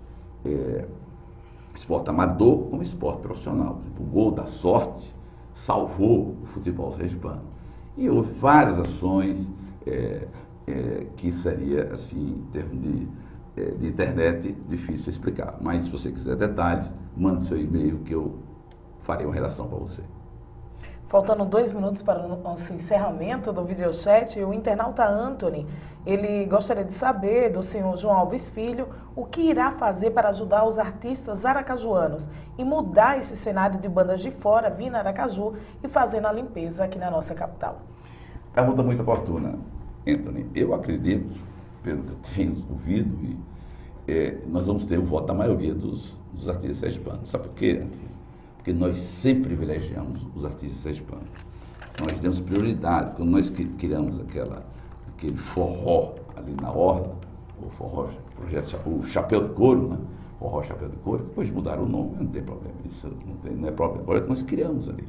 amador, como esporte profissional. O gol da sorte salvou o futebol sergipano. E houve várias ações que seria, assim, em termos de internet, difícil de explicar. Mas, se você quiser detalhes, mande seu e-mail que eu farei uma relação para você. Faltando 2 minutos para o nosso encerramento do videochat, o internauta Anthony, ele gostaria de saber do senhor João Alves Filho o que irá fazer para ajudar os artistas aracajuanos e mudar esse cenário de bandas de fora vindo a Aracaju e fazendo a limpeza aqui na nossa capital. Pergunta muito oportuna, Anthony. Eu acredito, pelo que eu tenho ouvido, nós vamos ter o voto da maioria dos artistas sergipanos. Sabe por quê, Anthony? Porque nós sempre privilegiamos os artistas sergipanos. Nós demos prioridade. Quando nós criamos aquele forró ali na Orla, o forró, o Chapéu de Couro, né? Forró Chapéu de Couro, depois mudaram o nome, não tem problema, isso não é problema. Agora nós criamos ali.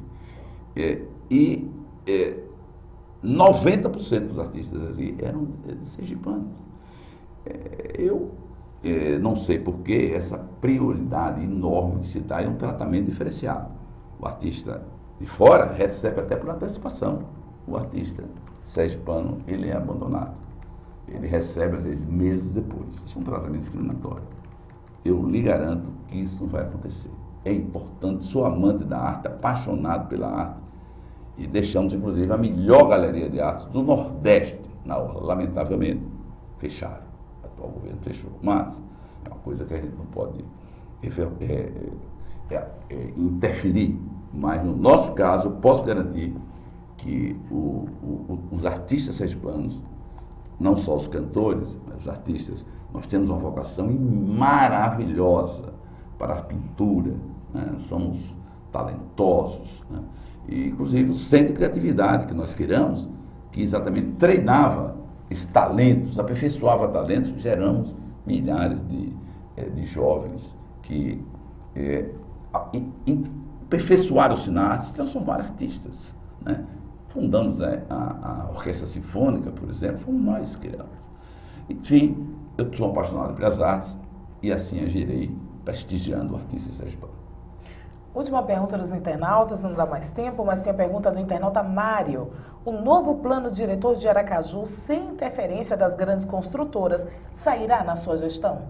90% dos artistas ali eram sergipanos. Eu não sei por que essa prioridade enorme de se dar um tratamento diferenciado. O artista de fora recebe até por antecipação. O artista sergipano, ele é abandonado. Ele recebe, às vezes, meses depois. Isso é um tratamento discriminatório. Eu lhe garanto que isso não vai acontecer. É importante, sou amante da arte, apaixonado pela arte. E deixamos, inclusive, a melhor galeria de artes do Nordeste na Orla. Lamentavelmente, fecharam. O atual governo fechou. Mas é uma coisa que a gente não pode interferir. Mas, no nosso caso, eu posso garantir que os artistas sergipanos, não só os cantores, mas os artistas, nós temos uma vocação maravilhosa para a pintura, né? Somos talentosos, né? E, inclusive, o Centro de Criatividade que nós criamos, que exatamente treinava esses talentos, aperfeiçoava talentos, geramos milhares de jovens que aperfeiçoaram-se na arte, se transformaram em artistas, né? Fundamos a Orquestra Sinfônica, por exemplo, fomos nós que criamos. Enfim, eu sou apaixonado pelas artes e assim agirei prestigiando o artista sergipano. Última pergunta dos internautas, não dá mais tempo, mas tem a pergunta do internauta Mário. O novo plano diretor de Aracaju, sem interferência das grandes construtoras, sairá na sua gestão?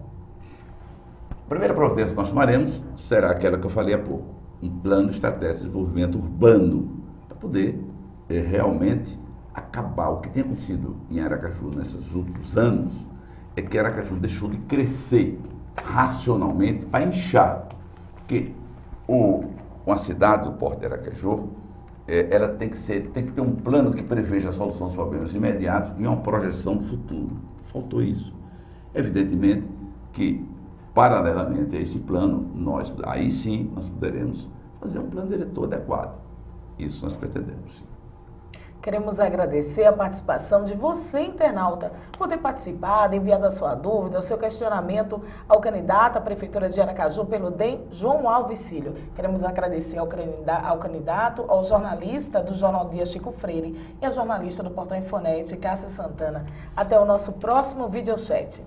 A primeira providência que nós tomaremos será aquela que eu falei há pouco, um plano estratégico de desenvolvimento urbano, para poder realmente acabar. O que tem acontecido em Aracaju nesses últimos anos é que Aracaju deixou de crescer racionalmente para inchar. Porque uma cidade do porte de Aracaju, ela tem que ter um plano que preveja a solução dos problemas imediatos e uma projeção do futuro. Faltou isso. Evidentemente que, paralelamente a esse plano, aí sim nós poderemos fazer um plano diretor adequado. Isso nós pretendemos, sim. Queremos agradecer a participação de você, internauta, por ter participado, enviado a sua dúvida, o seu questionamento ao candidato à Prefeitura de Aracaju pelo DEM, João Alves Cílio. Queremos agradecer ao candidato, ao jornalista do Jornal Dia, Chico Freire, e a jornalista do Portal Infonet, Cássia Santana. Até o nosso próximo videochat.